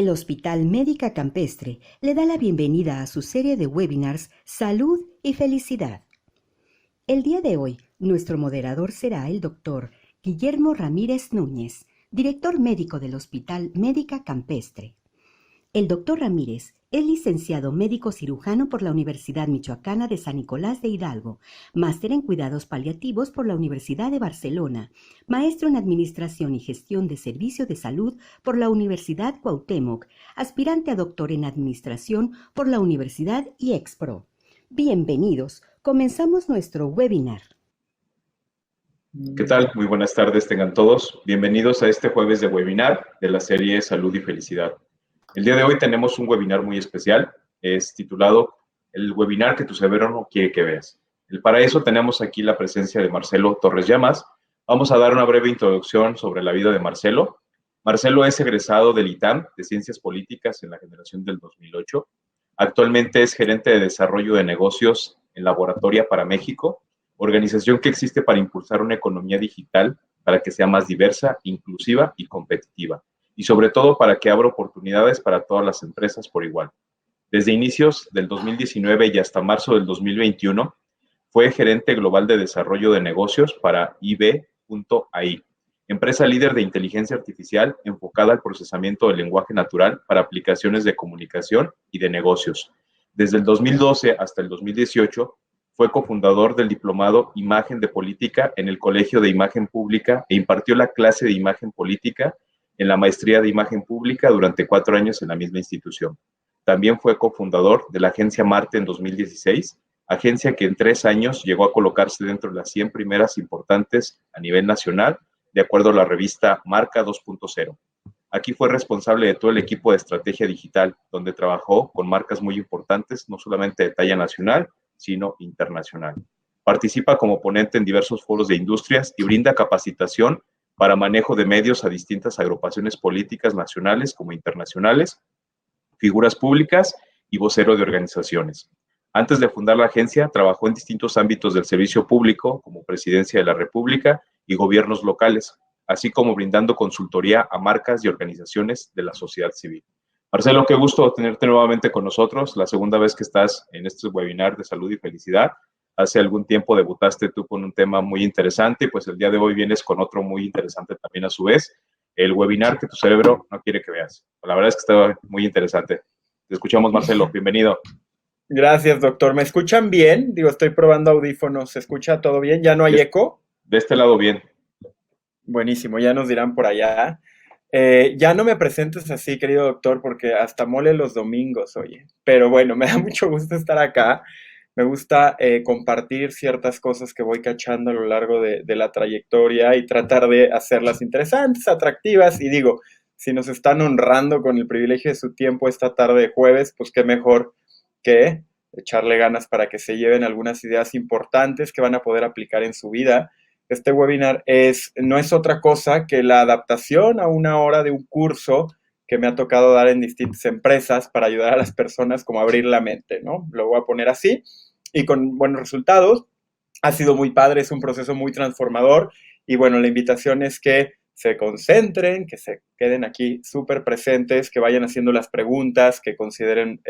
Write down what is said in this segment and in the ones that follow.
El Hospital Médica Campestre le da la bienvenida a su serie de webinars Salud y Felicidad. El día de hoy, nuestro moderador será el doctor Guillermo Ramírez Núñez, director médico del Hospital Médica Campestre. El doctor Ramírez es licenciado médico cirujano por la Universidad Michoacana de San Nicolás de Hidalgo, máster en cuidados paliativos por la Universidad de Barcelona, maestro en administración y gestión de servicio de salud por la Universidad Cuauhtémoc, aspirante a doctor en administración por la Universidad IEXPRO. Bienvenidos, comenzamos nuestro webinar. ¿Qué tal? Muy buenas tardes tengan todos. Bienvenidos a este jueves de webinar de la serie Salud y Felicidad. El día de hoy tenemos un webinar muy especial, es titulado El webinar que tu cerebro no quiere que veas. Para eso tenemos aquí la presencia de Marcelo Torres Llamas. Vamos a dar una breve introducción sobre la vida de Marcelo. Marcelo es egresado del ITAM de Ciencias Políticas en la generación del 2008. Actualmente es gerente de desarrollo de negocios en Laboratoria para México, organización que existe para impulsar una economía digital para que sea más diversa, inclusiva y competitiva, y sobre todo para que abra oportunidades para todas las empresas por igual. Desde inicios del 2019 y hasta marzo del 2021, fue gerente global de desarrollo de negocios para IB.ai, empresa líder de inteligencia artificial enfocada al procesamiento del lenguaje natural para aplicaciones de comunicación y de negocios. Desde el 2012 hasta el 2018, fue cofundador del diplomado Imagen de Política en el Colegio de Imagen Pública e impartió la clase de Imagen Política en la maestría de Imagen Pública durante 4 años en la misma institución. También fue cofundador de la agencia Marte en 2016, agencia que en 3 años llegó a colocarse dentro de las 100 primeras importantes a nivel nacional, de acuerdo a la revista Marca 2.0. Aquí fue responsable de todo el equipo de estrategia digital, donde trabajó con marcas muy importantes, no solamente de talla nacional, sino internacional. Participa como ponente en diversos foros de industrias y brinda capacitación para manejo de medios a distintas agrupaciones políticas nacionales como internacionales, figuras públicas y vocero de organizaciones. Antes de fundar la agencia, trabajó en distintos ámbitos del servicio público, como Presidencia de la República y gobiernos locales, así como brindando consultoría a marcas y organizaciones de la sociedad civil. Marcelo, qué gusto tenerte nuevamente con nosotros, la segunda vez que estás en este webinar de salud y felicidad. Hace algún tiempo debutaste tú con un tema muy interesante y pues el día de hoy vienes con otro muy interesante también a su vez, el webinar que tu cerebro no quiere que veas. La verdad es que está muy interesante. Te escuchamos, Marcelo, bienvenido. Gracias, doctor. ¿Me escuchan bien? Digo, estoy probando audífonos. ¿Se escucha todo bien? ¿Ya no hay eco? De este lado bien. Buenísimo, ya nos dirán por allá. Ya no me presentes así, querido doctor, porque hasta mole los domingos, oye. Pero bueno, me da mucho gusto estar acá. Me gusta compartir ciertas cosas que voy cachando a lo largo de la trayectoria y tratar de hacerlas interesantes, atractivas. Y digo, si nos están honrando con el privilegio de su tiempo esta tarde de jueves, pues qué mejor que echarle ganas para que se lleven algunas ideas importantes que van a poder aplicar en su vida. Este webinar no es otra cosa que la adaptación a 1 hora de un curso que me ha tocado dar en distintas empresas para ayudar a las personas como a abrir la mente, ¿no? Lo voy a poner así y con buenos resultados. Ha sido muy padre, es un proceso muy transformador y bueno, la invitación es que se concentren, que se queden aquí súper presentes, que vayan haciendo las preguntas, que consideren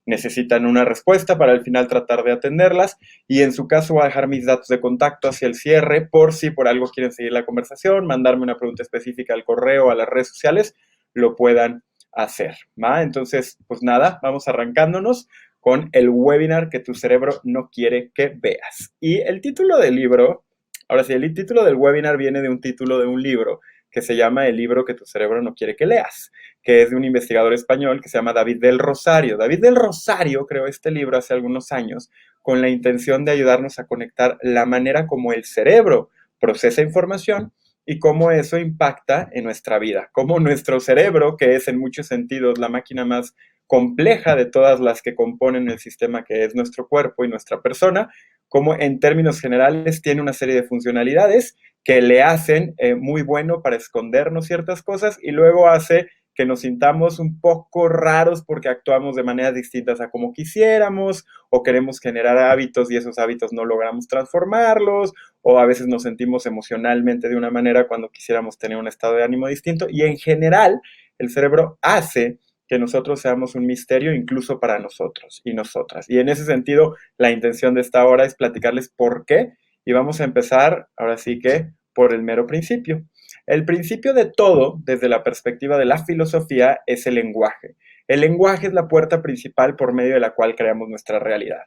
necesitan una respuesta para al final tratar de atenderlas y en su caso voy a dejar mis datos de contacto hacia el cierre por si por algo quieren seguir la conversación, mandarme una pregunta específica al correo, a las redes sociales, lo puedan hacer, ¿va? Entonces, pues nada, vamos arrancándonos con el webinar que tu cerebro no quiere que veas. Y el título del libro, ahora sí, el título del webinar viene de un título de un libro que se llama El libro que tu cerebro no quiere que leas, que es de un investigador español que se llama David del Rosario. David del Rosario creó este libro hace algunos años con la intención de ayudarnos a conectar la manera como el cerebro procesa información y cómo eso impacta en nuestra vida, cómo nuestro cerebro, que es en muchos sentidos la máquina más compleja de todas las que componen el sistema que es nuestro cuerpo y nuestra persona, como en términos generales tiene una serie de funcionalidades que le hacen muy bueno para escondernos ciertas cosas y luego hace que nos sintamos un poco raros porque actuamos de maneras distintas a como quisiéramos o queremos generar hábitos y esos hábitos no logramos transformarlos o a veces nos sentimos emocionalmente de una manera cuando quisiéramos tener un estado de ánimo distinto y en general el cerebro hace que nosotros seamos un misterio incluso para nosotros y nosotras. Y en ese sentido, la intención de esta hora es platicarles por qué, y vamos a empezar ahora sí que por el mero principio. El principio de todo, desde la perspectiva de la filosofía, es el lenguaje. El lenguaje es la puerta principal por medio de la cual creamos nuestra realidad.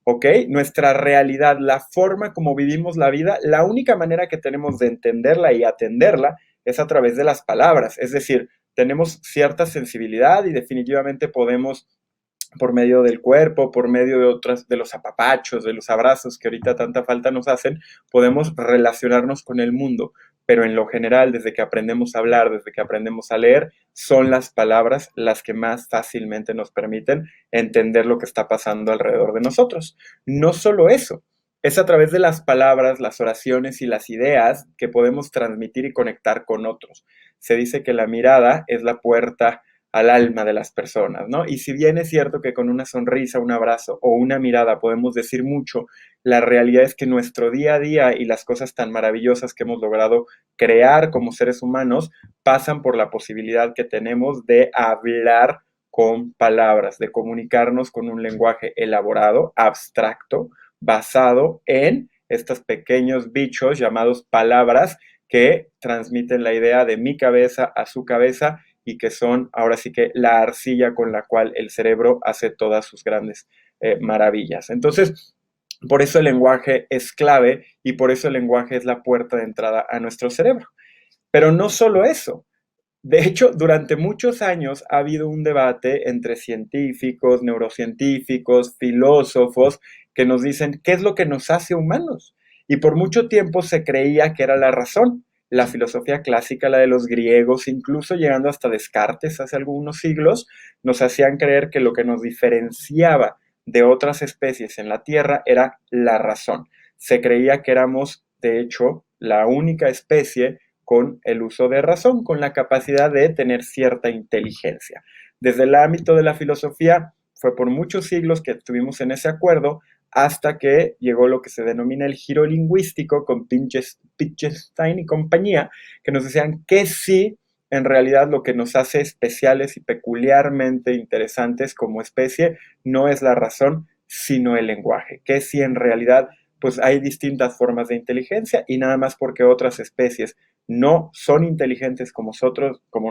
¿Ok? Nuestra realidad, la forma como vivimos la vida, la única manera que tenemos de entenderla y atenderla es a través de las palabras. Es decir, tenemos cierta sensibilidad y definitivamente podemos, por medio del cuerpo, por medio de los apapachos, de los abrazos que ahorita tanta falta nos hacen, podemos relacionarnos con el mundo. Pero en lo general, desde que aprendemos a hablar, desde que aprendemos a leer, son las palabras las que más fácilmente nos permiten entender lo que está pasando alrededor de nosotros. No solo eso, es a través de las palabras, las oraciones y las ideas que podemos transmitir y conectar con otros. Se dice que la mirada es la puerta al alma de las personas, ¿no? Y si bien es cierto que con una sonrisa, un abrazo o una mirada podemos decir mucho, la realidad es que nuestro día a día y las cosas tan maravillosas que hemos logrado crear como seres humanos pasan por la posibilidad que tenemos de hablar con palabras, de comunicarnos con un lenguaje elaborado, abstracto, basado en estos pequeños bichos llamados palabras que transmiten la idea de mi cabeza a su cabeza y que son ahora sí que la arcilla con la cual el cerebro hace todas sus grandes maravillas. Entonces, por eso el lenguaje es clave y por eso el lenguaje es la puerta de entrada a nuestro cerebro. Pero no solo eso. De hecho, durante muchos años ha habido un debate entre científicos, neurocientíficos, filósofos, que nos dicen qué es lo que nos hace humanos. Y por mucho tiempo se creía que era la razón. La filosofía clásica, la de los griegos, incluso llegando hasta Descartes hace algunos siglos, nos hacían creer que lo que nos diferenciaba de otras especies en la Tierra era la razón. Se creía que éramos, de hecho, la única especie con el uso de razón, con la capacidad de tener cierta inteligencia. Desde el ámbito de la filosofía, fue por muchos siglos que estuvimos en ese acuerdo, hasta que llegó lo que se denomina el giro lingüístico con Wittgenstein y compañía, que nos decían que sí, en realidad lo que nos hace especiales y peculiarmente interesantes como especie no es la razón, sino el lenguaje, que sí en realidad pues hay distintas formas de inteligencia y nada más porque otras especies no son inteligentes como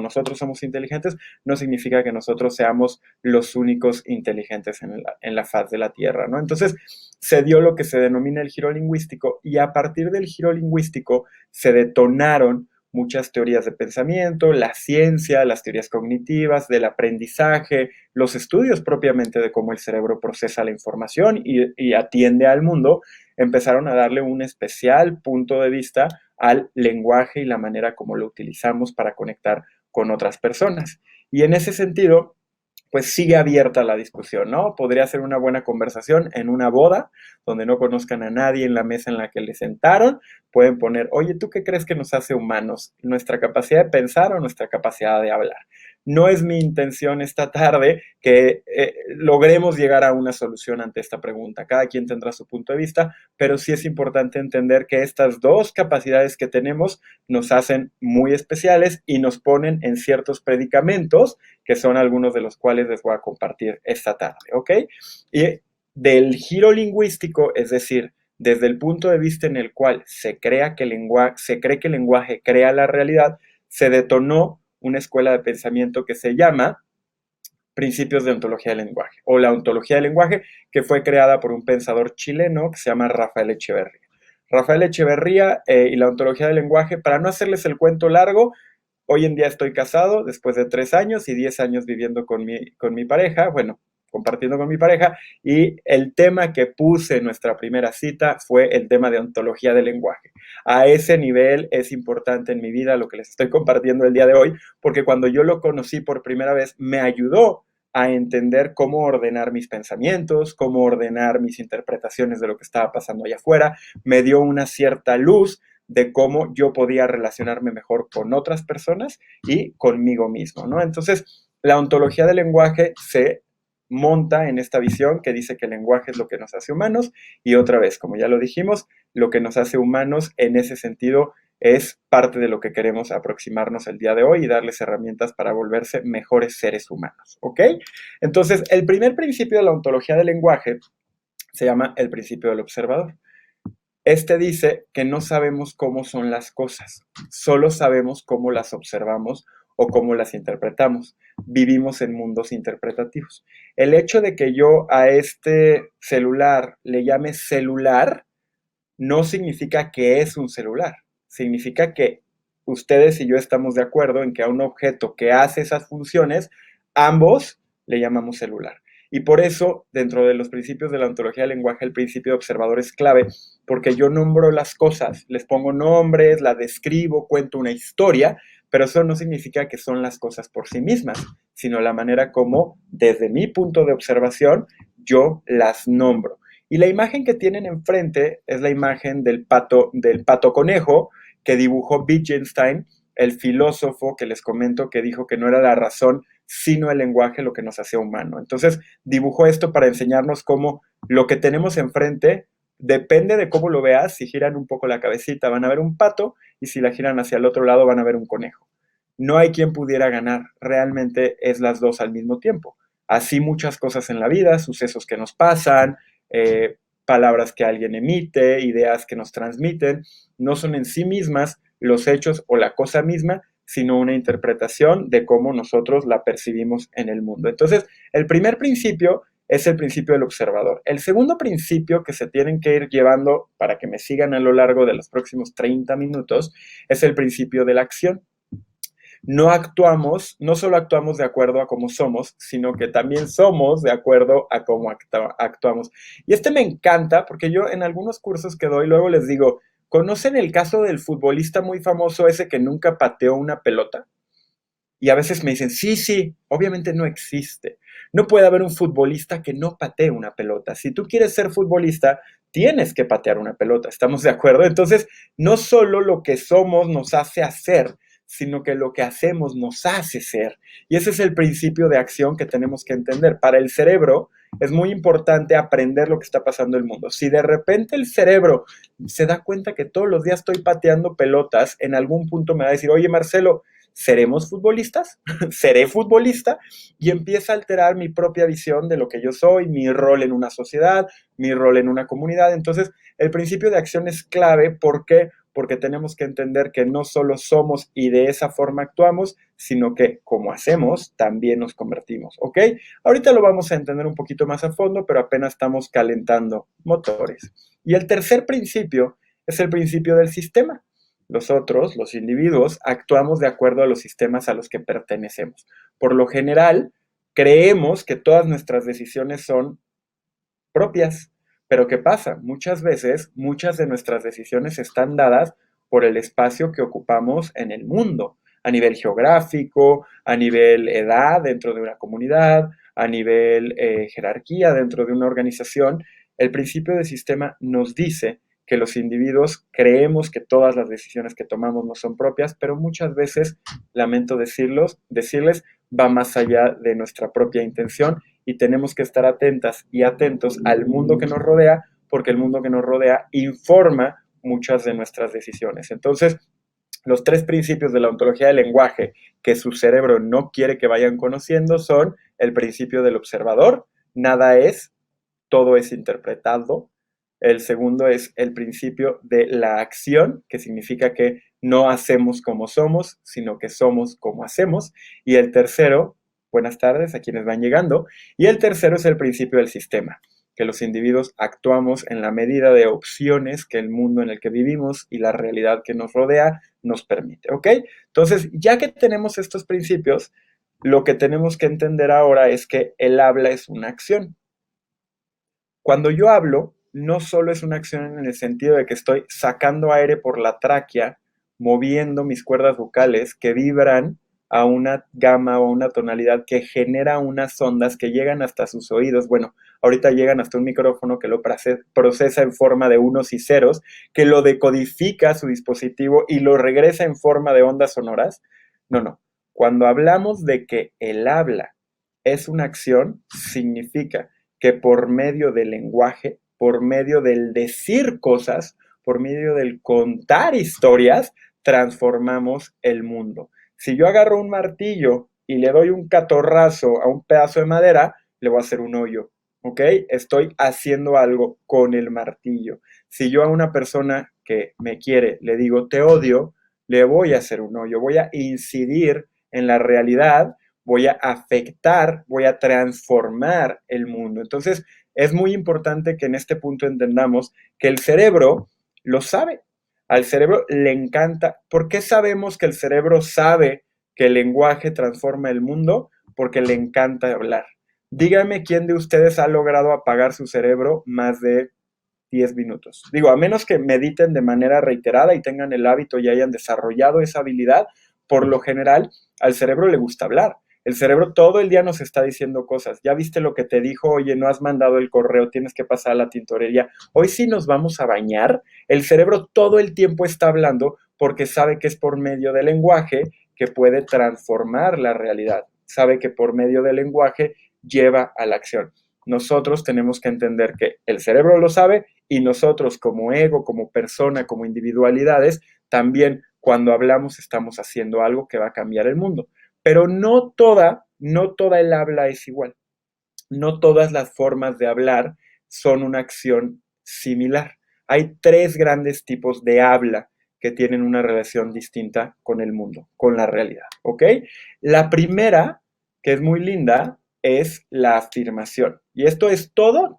nosotros somos inteligentes, no significa que nosotros seamos los únicos inteligentes en la faz de la Tierra, ¿no? Entonces, se dio lo que se denomina el giro lingüístico y a partir del giro lingüístico se detonaron muchas teorías de pensamiento, la ciencia, las teorías cognitivas, del aprendizaje, los estudios propiamente de cómo el cerebro procesa la información y atiende al mundo, empezaron a darle un especial punto de vista al lenguaje y la manera como lo utilizamos para conectar con otras personas. Y en ese sentido, pues sigue abierta la discusión, ¿no? Podría ser una buena conversación en una boda, donde no conozcan a nadie en la mesa en la que le sentaron, pueden poner, oye, ¿tú qué crees que nos hace humanos? ¿Nuestra capacidad de pensar o nuestra capacidad de hablar? No es mi intención esta tarde que logremos llegar a una solución ante esta pregunta. Cada quien tendrá su punto de vista, pero sí es importante entender que estas dos capacidades que tenemos nos hacen muy especiales y nos ponen en ciertos predicamentos, que son algunos de los cuales les voy a compartir esta tarde, ¿ok? Y del giro lingüístico, es decir, desde el punto de vista en el cual se cree que el lenguaje crea la realidad, se detonó una escuela de pensamiento que se llama Principios de Ontología del Lenguaje, o la Ontología del Lenguaje, que fue creada por un pensador chileno que se llama Rafael Echeverría. Rafael Echeverría y la Ontología del Lenguaje, para no hacerles el cuento largo, hoy en día estoy casado después de 3 años y 10 años viviendo con mi pareja, bueno, compartiendo con mi pareja, y el tema que puse en nuestra primera cita fue el tema de ontología del lenguaje. A ese nivel es importante en mi vida lo que les estoy compartiendo el día de hoy, porque cuando yo lo conocí por primera vez me ayudó a entender cómo ordenar mis pensamientos, cómo ordenar mis interpretaciones de lo que estaba pasando allá afuera, me dio una cierta luz de cómo yo podía relacionarme mejor con otras personas y conmigo mismo, ¿no? Entonces, la ontología del lenguaje se monta en esta visión que dice que el lenguaje es lo que nos hace humanos y otra vez, como ya lo dijimos, lo que nos hace humanos en ese sentido es parte de lo que queremos aproximarnos el día de hoy y darles herramientas para volverse mejores seres humanos, ¿ok? Entonces, el primer principio de la ontología del lenguaje se llama el principio del observador. Este dice que no sabemos cómo son las cosas, solo sabemos cómo las observamos o cómo las interpretamos. Vivimos en mundos interpretativos. El hecho de que yo a este celular le llame celular no significa que es un celular. Significa que ustedes y yo estamos de acuerdo en que a un objeto que hace esas funciones, ambos le llamamos celular. Y por eso, dentro de los principios de la ontología del lenguaje, el principio de observador es clave, porque yo nombro las cosas, les pongo nombres, las describo, cuento una historia, pero eso no significa que son las cosas por sí mismas, sino la manera como, desde mi punto de observación, yo las nombro. Y la imagen que tienen enfrente es la imagen del pato conejo que dibujó Wittgenstein, el filósofo que les comento que dijo que no era la razón, sino el lenguaje lo que nos hacía humano. Entonces dibujó esto para enseñarnos cómo lo que tenemos enfrente depende de cómo lo veas. Si giran un poco la cabecita van a ver un pato y si la giran hacia el otro lado van a ver un conejo. No hay quien pudiera ganar, realmente es las dos al mismo tiempo. Así muchas cosas en la vida, sucesos que nos pasan, palabras que alguien emite, ideas que nos transmiten, no son en sí mismas los hechos o la cosa misma, sino una interpretación de cómo nosotros la percibimos en el mundo. Entonces, el primer principio es el principio del observador. El segundo principio que se tienen que ir llevando para que me sigan a lo largo de los próximos 30 minutos es el principio de la acción. No solo actuamos de acuerdo a cómo somos, sino que también somos de acuerdo a cómo actuamos. Y me encanta porque yo en algunos cursos que doy luego les digo, ¿conocen el caso del futbolista muy famoso ese que nunca pateó una pelota? Y a veces me dicen, sí, obviamente no existe. No puede haber un futbolista que no patee una pelota. Si tú quieres ser futbolista, tienes que patear una pelota. ¿Estamos de acuerdo? Entonces, no solo lo que somos nos hace hacer, sino que lo que hacemos nos hace ser. Y ese es el principio de acción que tenemos que entender. Para el cerebro es muy importante aprender lo que está pasando en el mundo. Si de repente el cerebro se da cuenta que todos los días estoy pateando pelotas, en algún punto me va a decir, oye Marcelo, ¿seremos futbolistas? ¿Seré futbolista? Y empieza a alterar mi propia visión de lo que yo soy, mi rol en una sociedad, mi rol en una comunidad. Entonces, el principio de acción es clave. ¿Por qué? Porque tenemos que entender que no solo somos y de esa forma actuamos, sino que como hacemos, también nos convertimos, ¿ok? Ahorita lo vamos a entender un poquito más a fondo, pero apenas estamos calentando motores. Y el tercer principio es el principio del sistema. Nosotros, los individuos, actuamos de acuerdo a los sistemas a los que pertenecemos. Por lo general, creemos que todas nuestras decisiones son propias. Pero ¿qué pasa? Muchas veces, muchas de nuestras decisiones están dadas por el espacio que ocupamos en el mundo, a nivel geográfico, a nivel edad dentro de una comunidad, a nivel jerarquía dentro de una organización. El principio de sistema nos dice que los individuos creemos que todas las decisiones que tomamos no son propias, pero muchas veces, lamento decirles, va más allá de nuestra propia intención y tenemos que estar atentas y atentos al mundo que nos rodea, porque el mundo que nos rodea informa muchas de nuestras decisiones. Entonces, los tres principios de la ontología del lenguaje que su cerebro no quiere que vayan conociendo son el principio del observador, nada es, todo es interpretado. El segundo es el principio de la acción, que significa que no hacemos como somos, sino que somos como hacemos. Y el tercero, buenas tardes a quienes van llegando, y el tercero es el principio del sistema, que los individuos actuamos en la medida de opciones que el mundo en el que vivimos y la realidad que nos rodea nos permite, ¿ok? Entonces, ya que tenemos estos principios, lo que tenemos que entender ahora es que el habla es una acción. Cuando yo hablo, no solo es una acción en el sentido de que estoy sacando aire por la tráquea, moviendo mis cuerdas vocales que vibran a una gama o una tonalidad que genera unas ondas que llegan hasta sus oídos. Bueno, ahorita llegan hasta un micrófono que lo procesa en forma de unos y ceros, que lo decodifica a su dispositivo y lo regresa en forma de ondas sonoras. No. Cuando hablamos de que el habla es una acción, significa que por medio del lenguaje, por medio del decir cosas, por medio del contar historias, transformamos el mundo. Si yo agarro un martillo y le doy un catorrazo a un pedazo de madera, le voy a hacer un hoyo, ¿ok? Estoy haciendo algo con el martillo. Si yo a una persona que me quiere le digo te odio, le voy a hacer un hoyo, voy a incidir en la realidad, voy a afectar, voy a transformar el mundo. Entonces, es muy importante que en este punto entendamos que el cerebro lo sabe. Al cerebro le encanta. ¿Por qué sabemos que el cerebro sabe que el lenguaje transforma el mundo? Porque le encanta hablar. Dígame quién de ustedes ha logrado apagar su cerebro más de 10 minutos. Digo, a menos que mediten de manera reiterada y tengan el hábito y hayan desarrollado esa habilidad, por lo general al cerebro le gusta hablar. El cerebro todo el día nos está diciendo cosas. Ya viste lo que te dijo, oye, no has mandado el correo, tienes que pasar a la tintorería. Hoy sí nos vamos a bañar. El cerebro todo el tiempo está hablando porque sabe que es por medio del lenguaje que puede transformar la realidad. Sabe que por medio del lenguaje lleva a la acción. Nosotros tenemos que entender que el cerebro lo sabe y nosotros como ego, como persona, como individualidades, también cuando hablamos estamos haciendo algo que va a cambiar el mundo. Pero no toda el habla es igual. No todas las formas de hablar son una acción similar. Hay 3 grandes tipos de habla que tienen una relación distinta con el mundo, con la realidad, ¿ok? La primera, que es muy linda, es la afirmación. Y esto es todo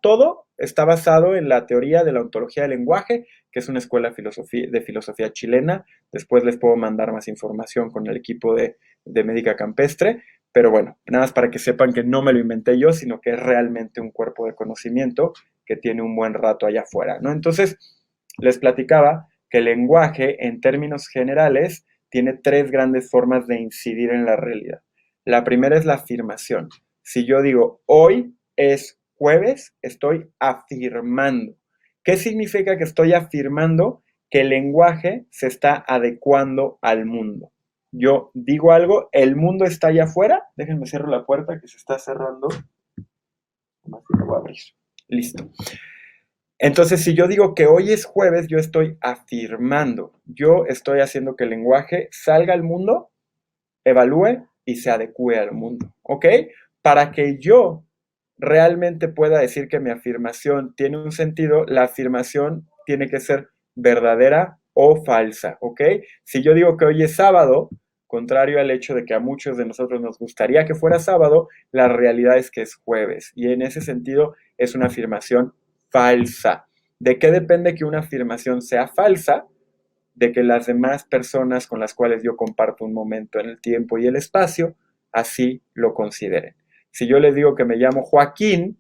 está basado en la teoría de la ontología del lenguaje, que es una escuela de filosofía chilena. Después les puedo mandar más información con el equipo de Médica Campestre. Pero bueno, nada más para que sepan que no me lo inventé yo, sino que es realmente un cuerpo de conocimiento que tiene un buen rato allá afuera, ¿no? Entonces, les platicaba que el lenguaje, en términos generales, tiene 3 grandes formas de incidir en la realidad. La primera es la afirmación. Si yo digo, hoy es jueves, estoy afirmando. ¿Qué significa que estoy afirmando? Que el lenguaje se está adecuando al mundo. Yo digo algo, el mundo está allá afuera. Déjenme cerrar la puerta que se está cerrando. Más que lo voy a abrir. Listo. Entonces, si yo digo que hoy es jueves, yo estoy afirmando. Yo estoy haciendo que el lenguaje salga al mundo, evalúe y se adecue al mundo. ¿Ok? Para que yo realmente pueda decir que mi afirmación tiene un sentido, la afirmación tiene que ser verdadera o falsa. ¿Ok? Si yo digo que hoy es sábado, contrario al hecho de que a muchos de nosotros nos gustaría que fuera sábado, la realidad es que es jueves. Y en ese sentido es una afirmación falsa. ¿De qué depende que una afirmación sea falsa? De que las demás personas con las cuales yo comparto un momento en el tiempo y el espacio, así lo consideren. Si yo les digo que me llamo Joaquín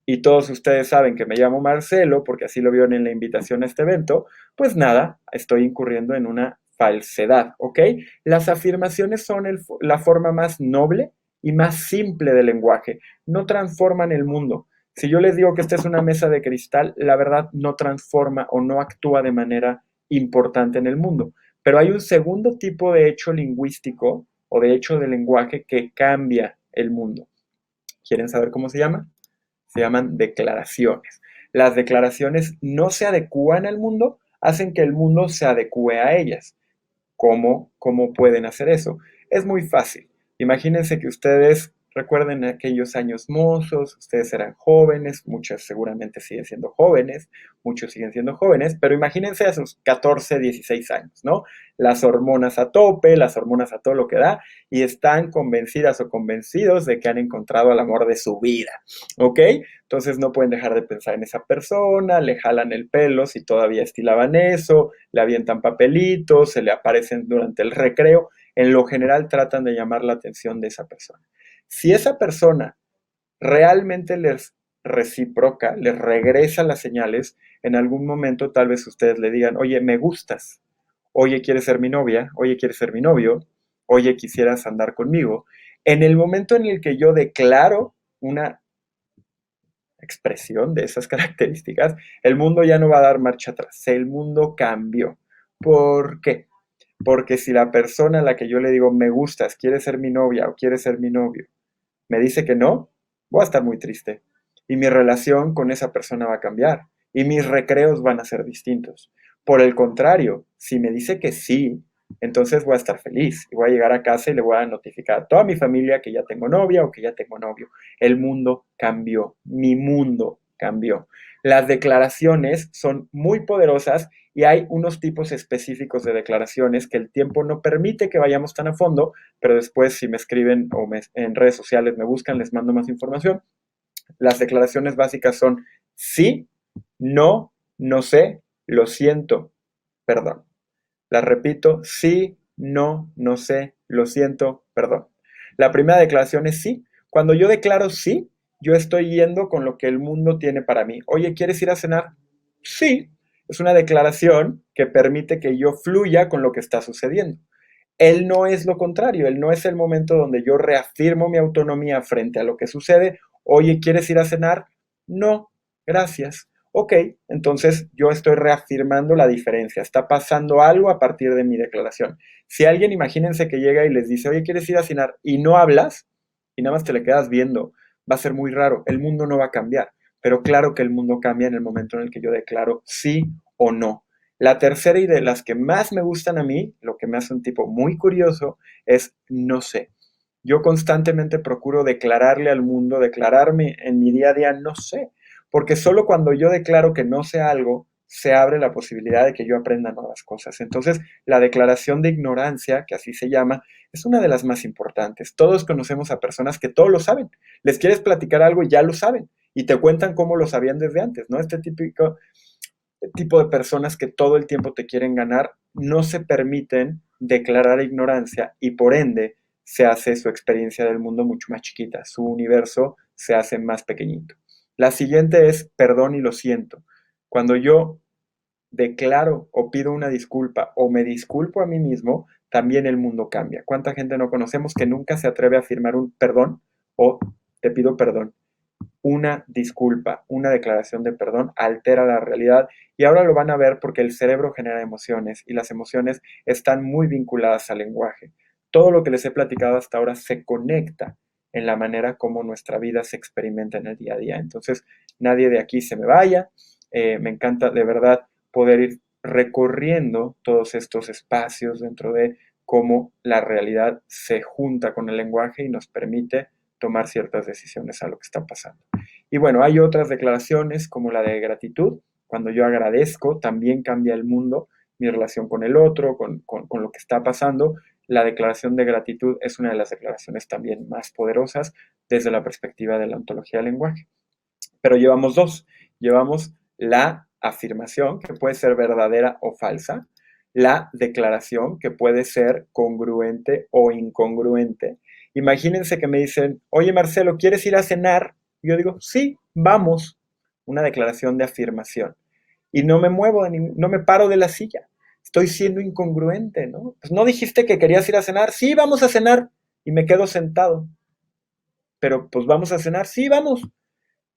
y todos ustedes saben que me llamo Marcelo, porque así lo vieron en la invitación a este evento, pues nada, estoy incurriendo en una falsedad, ¿ok? Las afirmaciones son la forma más noble y más simple del lenguaje. No transforman el mundo. Si yo les digo que esta es una mesa de cristal, la verdad no transforma o no actúa de manera importante en el mundo. Pero hay un segundo tipo de hecho lingüístico o de hecho de lenguaje que cambia el mundo. ¿Quieren saber cómo se llama? Se llaman declaraciones. Las declaraciones no se adecúan al mundo, hacen que el mundo se adecue a ellas. ¿Cómo pueden hacer eso? Es muy fácil. Imagínense que ustedes recuerden aquellos años mozos, ustedes eran jóvenes, muchos seguramente siguen siendo jóvenes, muchos siguen siendo jóvenes, pero imagínense a sus 14, 16 años, ¿no? Las hormonas a tope, las hormonas a todo lo que da, y están convencidas o convencidos de que han encontrado el amor de su vida, ¿ok? Entonces no pueden dejar de pensar en esa persona, le jalan el pelo si todavía estilaban eso, le avientan papelitos, se le aparecen durante el recreo. En lo general tratan de llamar la atención de esa persona. Si esa persona realmente les reciproca, les regresa las señales, en algún momento tal vez ustedes le digan, oye, me gustas, oye, quieres ser mi novia, oye, quieres ser mi novio, oye, quisieras andar conmigo. En el momento en el que yo declaro una expresión de esas características, el mundo ya no va a dar marcha atrás, el mundo cambió. ¿Por qué? Porque si la persona a la que yo le digo me gustas, quiere ser mi novia o quiere ser mi novio, me dice que no, voy a estar muy triste. Y mi relación con esa persona va a cambiar. Y mis recreos van a ser distintos. Por el contrario, si me dice que sí, entonces voy a estar feliz y voy a llegar a casa y le voy a notificar a toda mi familia que ya tengo novia o que ya tengo novio. El mundo cambió, mi mundo cambió. Las declaraciones son muy poderosas y hay unos tipos específicos de declaraciones que el tiempo no permite que vayamos tan a fondo, pero después si me escriben o en redes sociales me buscan, les mando más información. Las declaraciones básicas son sí, no, no sé, lo siento, perdón. Las repito, sí, no, no sé, lo siento, perdón. La primera declaración es sí. Cuando yo declaro sí, yo estoy yendo con lo que el mundo tiene para mí. Oye, ¿quieres ir a cenar? Sí. Es una declaración que permite que yo fluya con lo que está sucediendo. Él no es lo contrario, él no es el momento donde yo reafirmo mi autonomía frente a lo que sucede. Oye, ¿quieres ir a cenar? No, gracias. Ok, entonces yo estoy reafirmando la diferencia. Está pasando algo a partir de mi declaración. Si alguien, imagínense que llega y les dice, oye, ¿quieres ir a cenar? Y no hablas y nada más te le quedas viendo, va a ser muy raro. El mundo no va a cambiar. Pero claro que el mundo cambia en el momento en el que yo declaro sí o no. La tercera y de las que más me gustan a mí, lo que me hace un tipo muy curioso, es no sé. Yo constantemente procuro declararle al mundo, declararme en mi día a día, no sé, porque solo cuando yo declaro que no sé algo, se abre la posibilidad de que yo aprenda nuevas cosas. Entonces, la declaración de ignorancia, que así se llama, es una de las más importantes. Todos conocemos a personas que todo lo saben. Les quieres platicar algo y ya lo saben. Y te cuentan cómo lo sabían desde antes, ¿no? Este típico tipo de personas que todo el tiempo te quieren ganar no se permiten declarar ignorancia y por ende se hace su experiencia del mundo mucho más chiquita, su universo se hace más pequeñito. La siguiente es perdón y lo siento. Cuando yo declaro o pido una disculpa o me disculpo a mí mismo, también el mundo cambia. ¿Cuánta gente no conocemos que nunca se atreve a afirmar un perdón o te pido perdón? Una disculpa, una declaración de perdón altera la realidad y ahora lo van a ver porque el cerebro genera emociones y las emociones están muy vinculadas al lenguaje. Todo lo que les he platicado hasta ahora se conecta en la manera como nuestra vida se experimenta en el día a día. Entonces, nadie de aquí se me vaya. Me encanta de verdad poder ir recorriendo todos estos espacios dentro de cómo la realidad se junta con el lenguaje y nos permite tomar ciertas decisiones a lo que está pasando. Y bueno, hay otras declaraciones como la de gratitud. Cuando yo agradezco, también cambia el mundo, mi relación con el otro, con lo que está pasando. La declaración de gratitud es una de las declaraciones también más poderosas desde la perspectiva de la ontología del lenguaje. Pero llevamos dos. Llevamos la afirmación, que puede ser verdadera o falsa, la declaración, que puede ser congruente o incongruente. Imagínense que me dicen, oye Marcelo, ¿quieres ir a cenar? Y yo digo, sí, vamos. Una declaración de afirmación. Y no me muevo, no me paro de la silla. Estoy siendo incongruente, ¿no? Pues no dijiste que querías ir a cenar. Sí, vamos a cenar. Y me quedo sentado. Pero pues vamos a cenar. Sí, vamos.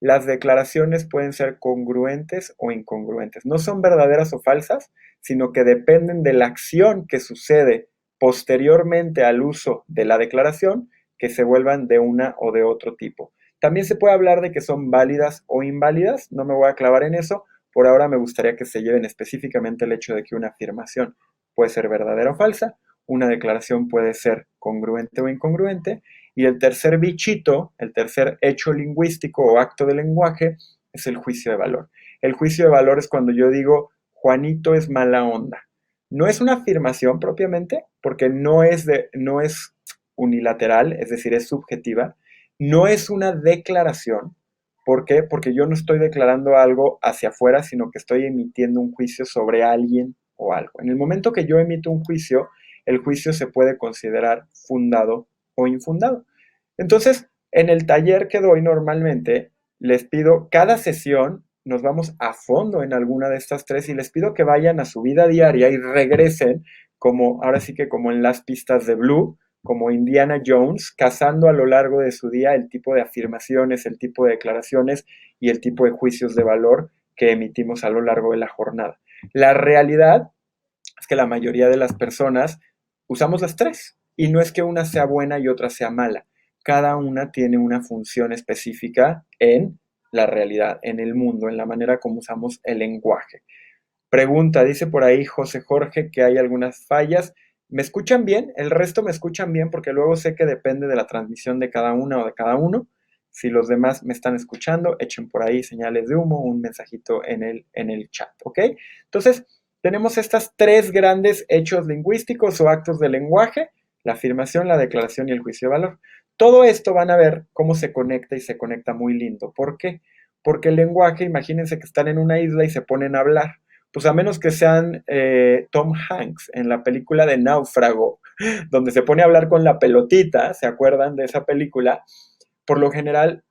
Las declaraciones pueden ser congruentes o incongruentes. No son verdaderas o falsas, sino que dependen de la acción que sucede posteriormente al uso de la declaración, que se vuelvan de una o de otro tipo. También se puede hablar de que son válidas o inválidas, no me voy a clavar en eso. Por ahora me gustaría que se lleven específicamente el hecho de que una afirmación puede ser verdadera o falsa, una declaración puede ser congruente o incongruente, y el tercer bichito, el tercer hecho lingüístico o acto de lenguaje es el juicio de valor. El juicio de valor es cuando yo digo, Juanito es mala onda. No es una afirmación propiamente, porque no es unilateral, es decir, es subjetiva. No es una declaración. ¿Por qué? Porque yo no estoy declarando algo hacia afuera, sino que estoy emitiendo un juicio sobre alguien o algo. En el momento que yo emito un juicio, el juicio se puede considerar fundado o infundado. Entonces, en el taller que doy normalmente, les pido, cada sesión nos vamos a fondo en alguna de estas tres y les pido que vayan a su vida diaria y regresen como, ahora sí que como en las pistas de Blue, como Indiana Jones, cazando a lo largo de su día el tipo de afirmaciones, el tipo de declaraciones y el tipo de juicios de valor que emitimos a lo largo de la jornada. La realidad es que la mayoría de las personas usamos las tres y no es que una sea buena y otra sea mala. Cada una tiene una función específica en la realidad, en el mundo, en la manera como usamos el lenguaje. Pregunta, dice por ahí José Jorge que hay algunas fallas. ¿Me escuchan bien? ¿El resto me escuchan bien? Porque luego sé que depende de la transmisión de cada una o de cada uno. Si los demás me están escuchando, echen por ahí señales de humo, un mensajito en el chat, ¿ok? Entonces, tenemos estas tres grandes hechos lingüísticos o actos de lenguaje: la afirmación, la declaración y el juicio de valor. Todo esto van a ver cómo se conecta y se conecta muy lindo. ¿Por qué? Porque el lenguaje, imagínense que están en una isla y se ponen a hablar. Pues a menos que sean Tom Hanks en la película de Náufrago, donde se pone a hablar con la pelotita, ¿se acuerdan de esa película? Por lo general,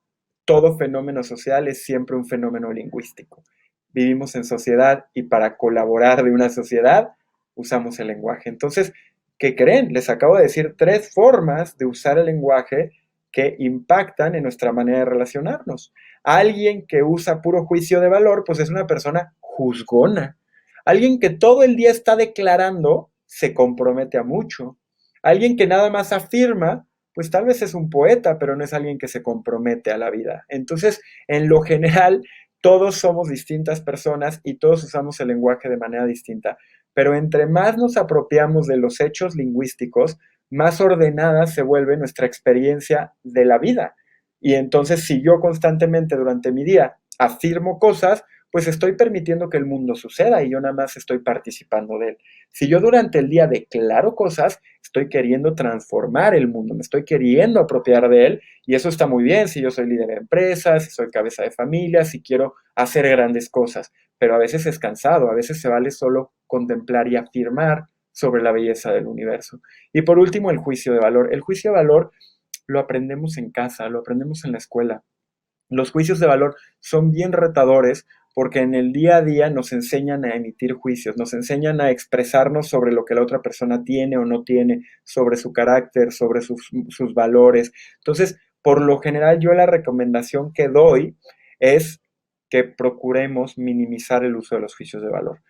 todo fenómeno social es siempre un fenómeno lingüístico. Vivimos en sociedad y para colaborar de una sociedad usamos el lenguaje. Entonces, ¿qué creen? Les acabo de decir tres formas de usar el lenguaje que impactan en nuestra manera de relacionarnos. Alguien que usa puro juicio de valor, pues es una persona juzgona. Alguien que todo el día está declarando, se compromete a mucho. Alguien que nada más afirma, pues tal vez es un poeta, pero no es alguien que se compromete a la vida. Entonces, en lo general, todos somos distintas personas y todos usamos el lenguaje de manera distinta. Pero entre más nos apropiamos de los hechos lingüísticos, más ordenada se vuelve nuestra experiencia de la vida. Y entonces, si yo constantemente durante mi día afirmo cosas, pues estoy permitiendo que el mundo suceda y yo nada más estoy participando de él. Si yo durante el día declaro cosas, estoy queriendo transformar el mundo, me estoy queriendo apropiar de él y eso está muy bien si yo soy líder de empresas, si soy cabeza de familia, si quiero hacer grandes cosas, pero a veces es cansado, a veces se vale solo contemplar y afirmar sobre la belleza del universo. Y por último, el juicio de valor. El juicio de valor lo aprendemos en casa, lo aprendemos en la escuela. Los juicios de valor son bien retadores porque en el día a día nos enseñan a emitir juicios, nos enseñan a expresarnos sobre lo que la otra persona tiene o no tiene, sobre su carácter, sobre sus valores. Entonces, por lo general, yo la recomendación que doy es que procuremos minimizar el uso de los juicios de valor.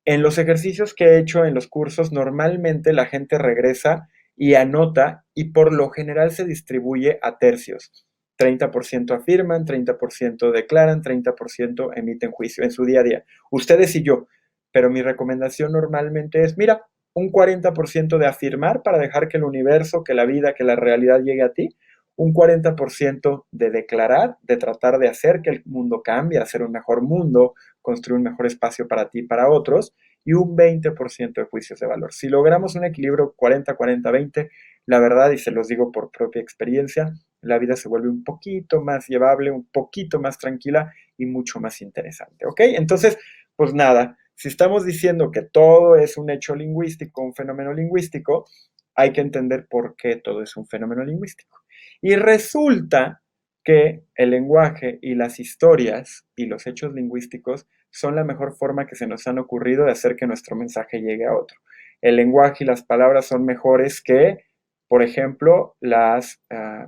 En los ejercicios que he hecho en los cursos, normalmente la gente regresa y anota y por lo general se distribuye a tercios. 30% afirman, 30% declaran, 30% emiten juicio en su día a día. Ustedes y yo. Pero mi recomendación normalmente es, mira, un 40% de afirmar para dejar que el universo, que la vida, que la realidad llegue a ti. Un 40% de declarar, de tratar de hacer que el mundo cambie, hacer un mejor mundo, construir un mejor espacio para ti y para otros, y un 20% de juicios de valor. Si logramos un equilibrio 40-40-20, la verdad, y se los digo por propia experiencia, la vida se vuelve un poquito más llevable, un poquito más tranquila y mucho más interesante, ¿ok? Entonces, pues nada, si estamos diciendo que todo es un hecho lingüístico, un fenómeno lingüístico, hay que entender por qué todo es un fenómeno lingüístico. Y resulta que el lenguaje y las historias y los hechos lingüísticos son la mejor forma que se nos han ocurrido de hacer que nuestro mensaje llegue a otro. El lenguaje y las palabras son mejores que, por ejemplo, las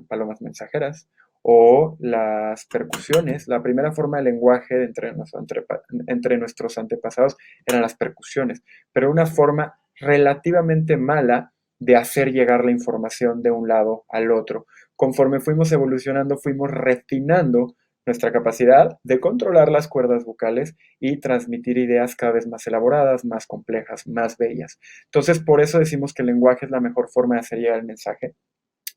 palomas mensajeras o las percusiones. La primera forma de lenguaje entre nuestros antepasados eran las percusiones, pero una forma relativamente mala de hacer llegar la información de un lado al otro. Conforme fuimos evolucionando, fuimos refinando nuestra capacidad de controlar las cuerdas vocales y transmitir ideas cada vez más elaboradas, más complejas, más bellas. Entonces, por eso decimos que el lenguaje es la mejor forma de hacer llegar el mensaje.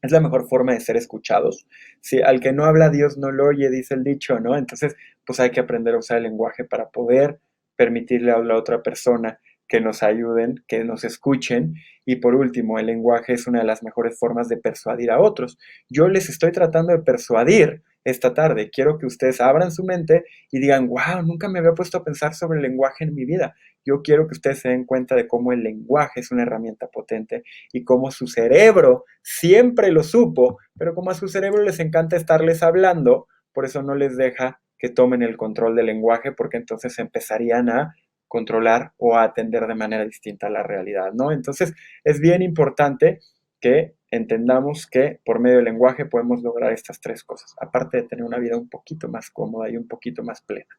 Es la mejor forma de ser escuchados. Si al que no habla Dios no lo oye, dice el dicho, ¿no? Entonces, pues hay que aprender a usar el lenguaje para poder permitirle a la otra persona que nos ayuden, que nos escuchen. Y por último, el lenguaje es una de las mejores formas de persuadir a otros. Yo les estoy tratando de persuadir esta tarde. Quiero que ustedes abran su mente y digan, wow, nunca me había puesto a pensar sobre el lenguaje en mi vida. Yo quiero que ustedes se den cuenta de cómo el lenguaje es una herramienta potente y cómo su cerebro siempre lo supo, pero como a su cerebro les encanta estarles hablando, por eso no les deja que tomen el control del lenguaje, porque entonces empezarían a controlar o a atender de manera distinta a la realidad, ¿no? Entonces es bien importante que entendamos que por medio del lenguaje podemos lograr estas tres cosas, aparte de tener una vida un poquito más cómoda y un poquito más plena.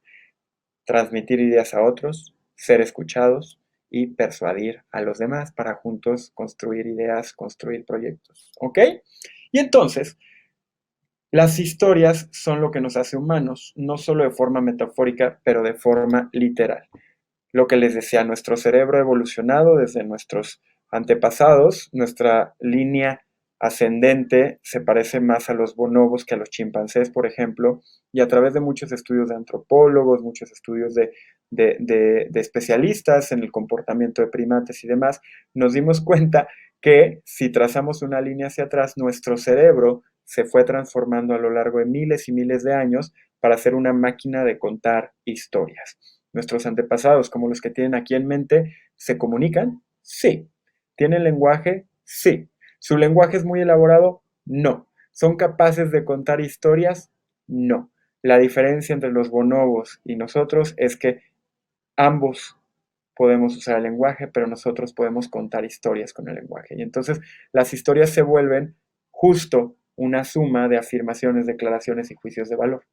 Transmitir ideas a otros, ser escuchados y persuadir a los demás para juntos construir ideas, construir proyectos, ¿ok? Y entonces, las historias son lo que nos hace humanos, no solo de forma metafórica, pero de forma literal. Lo que les decía, nuestro cerebro ha evolucionado desde nuestros antepasados, nuestra línea ascendente se parece más a los bonobos que a los chimpancés, por ejemplo, y a través de muchos estudios de antropólogos, muchos estudios de especialistas en el comportamiento de primates y demás, nos dimos cuenta que si trazamos una línea hacia atrás, nuestro cerebro se fue transformando a lo largo de miles y miles de años para ser una máquina de contar historias. Nuestros antepasados, como los que tienen aquí en mente, ¿se comunican? Sí. ¿Tienen lenguaje? Sí. ¿Su lenguaje es muy elaborado? No. ¿Son capaces de contar historias? No. La diferencia entre los bonobos y nosotros es que ambos podemos usar el lenguaje, pero nosotros podemos contar historias con el lenguaje. Y entonces las historias se vuelven justo una suma de afirmaciones, declaraciones y juicios de valor.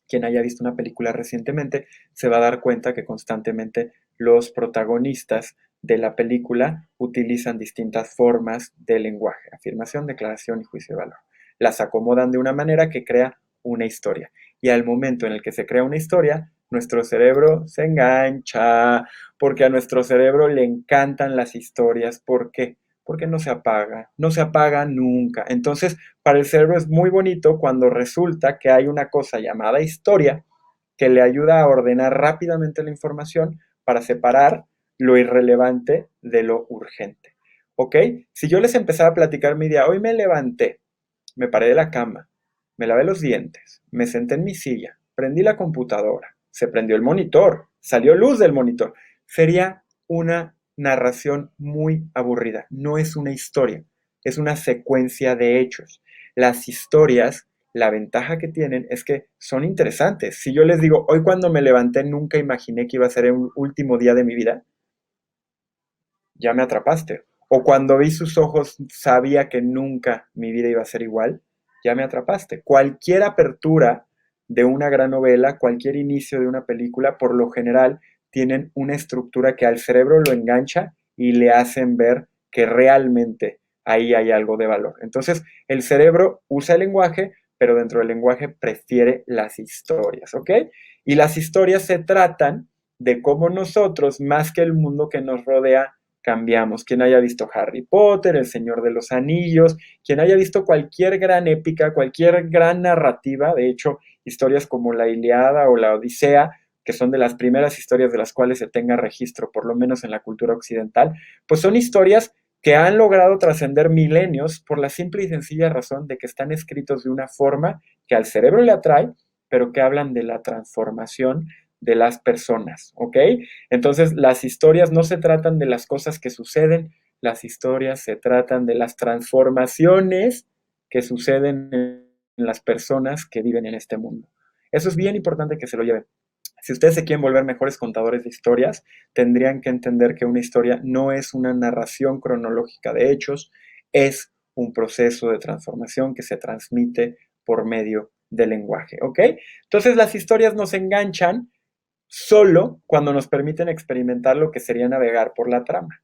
Quien haya visto una película recientemente se va a dar cuenta que constantemente los protagonistas de la película utilizan distintas formas de lenguaje, afirmación, declaración y juicio de valor. Las acomodan de una manera que crea una historia. Y al momento en el que se crea una historia, nuestro cerebro se engancha, porque a nuestro cerebro le encantan las historias. ¿Por qué? Porque no se apaga nunca. Entonces, para el cerebro es muy bonito cuando resulta que hay una cosa llamada historia que le ayuda a ordenar rápidamente la información para separar lo irrelevante de lo urgente. ¿Ok? Si yo les empezaba a platicar mi día, hoy me levanté, me paré de la cama, me lavé los dientes, me senté en mi silla, prendí la computadora, se prendió el monitor, salió luz del monitor, sería una narración muy aburrida. No es una historia, es una secuencia de hechos. Las historias, la ventaja que tienen es que son interesantes. Si yo les digo, hoy cuando me levanté nunca imaginé que iba a ser el último día de mi vida, ya me atrapaste. O cuando vi sus ojos sabía que nunca mi vida iba a ser igual, ya me atrapaste. Cualquier apertura de una gran novela, cualquier inicio de una película, por lo general tienen una estructura que al cerebro lo engancha y le hacen ver que realmente ahí hay algo de valor. Entonces, el cerebro usa el lenguaje, pero dentro del lenguaje prefiere las historias, ¿ok? Y las historias se tratan de cómo nosotros, más que el mundo que nos rodea, cambiamos. Quien haya visto Harry Potter, El Señor de los Anillos, quien haya visto cualquier gran épica, cualquier gran narrativa, de hecho, historias como la Ilíada o la Odisea, que son de las primeras historias de las cuales se tenga registro, por lo menos en la cultura occidental, pues son historias que han logrado trascender milenios por la simple y sencilla razón de que están escritos de una forma que al cerebro le atrae, pero que hablan de la transformación de las personas, ¿ok? Entonces, las historias no se tratan de las cosas que suceden, las historias se tratan de las transformaciones que suceden en las personas que viven en este mundo. Eso es bien importante que se lo lleven. Si ustedes se quieren volver mejores contadores de historias, tendrían que entender que una historia no es una narración cronológica de hechos, es un proceso de transformación que se transmite por medio del lenguaje, ¿ok? Entonces las historias nos enganchan solo cuando nos permiten experimentar lo que sería navegar por la trama.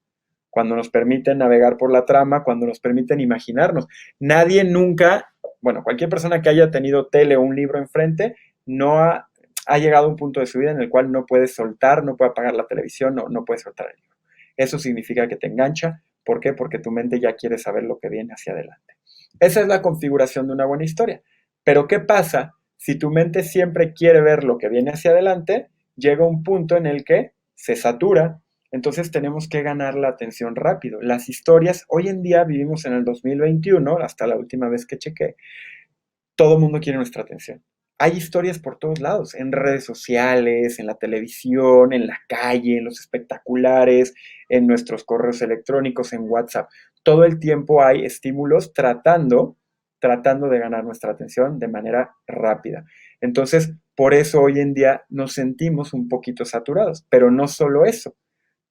Cuando nos permiten navegar por la trama, cuando nos permiten imaginarnos. Nadie nunca, bueno, cualquier persona que haya tenido tele o un libro enfrente, no ha llegado a un punto de su vida en el cual no puede soltar, no puede apagar la televisión, no puede soltar el libro. Eso significa que te engancha. ¿Por qué? Porque tu mente ya quiere saber lo que viene hacia adelante. Esa es la configuración de una buena historia. Pero ¿qué pasa si tu mente siempre quiere ver lo que viene hacia adelante? Llega un punto en el que se satura, entonces tenemos que ganar la atención rápido. Las historias, hoy en día vivimos en el 2021, hasta la última vez que chequé, todo el mundo quiere nuestra atención. Hay historias por todos lados, en redes sociales, en la televisión, en la calle, en los espectaculares, en nuestros correos electrónicos, en WhatsApp. Todo el tiempo hay estímulos tratando de ganar nuestra atención de manera rápida. Entonces, por eso hoy en día nos sentimos un poquito saturados, pero no solo eso.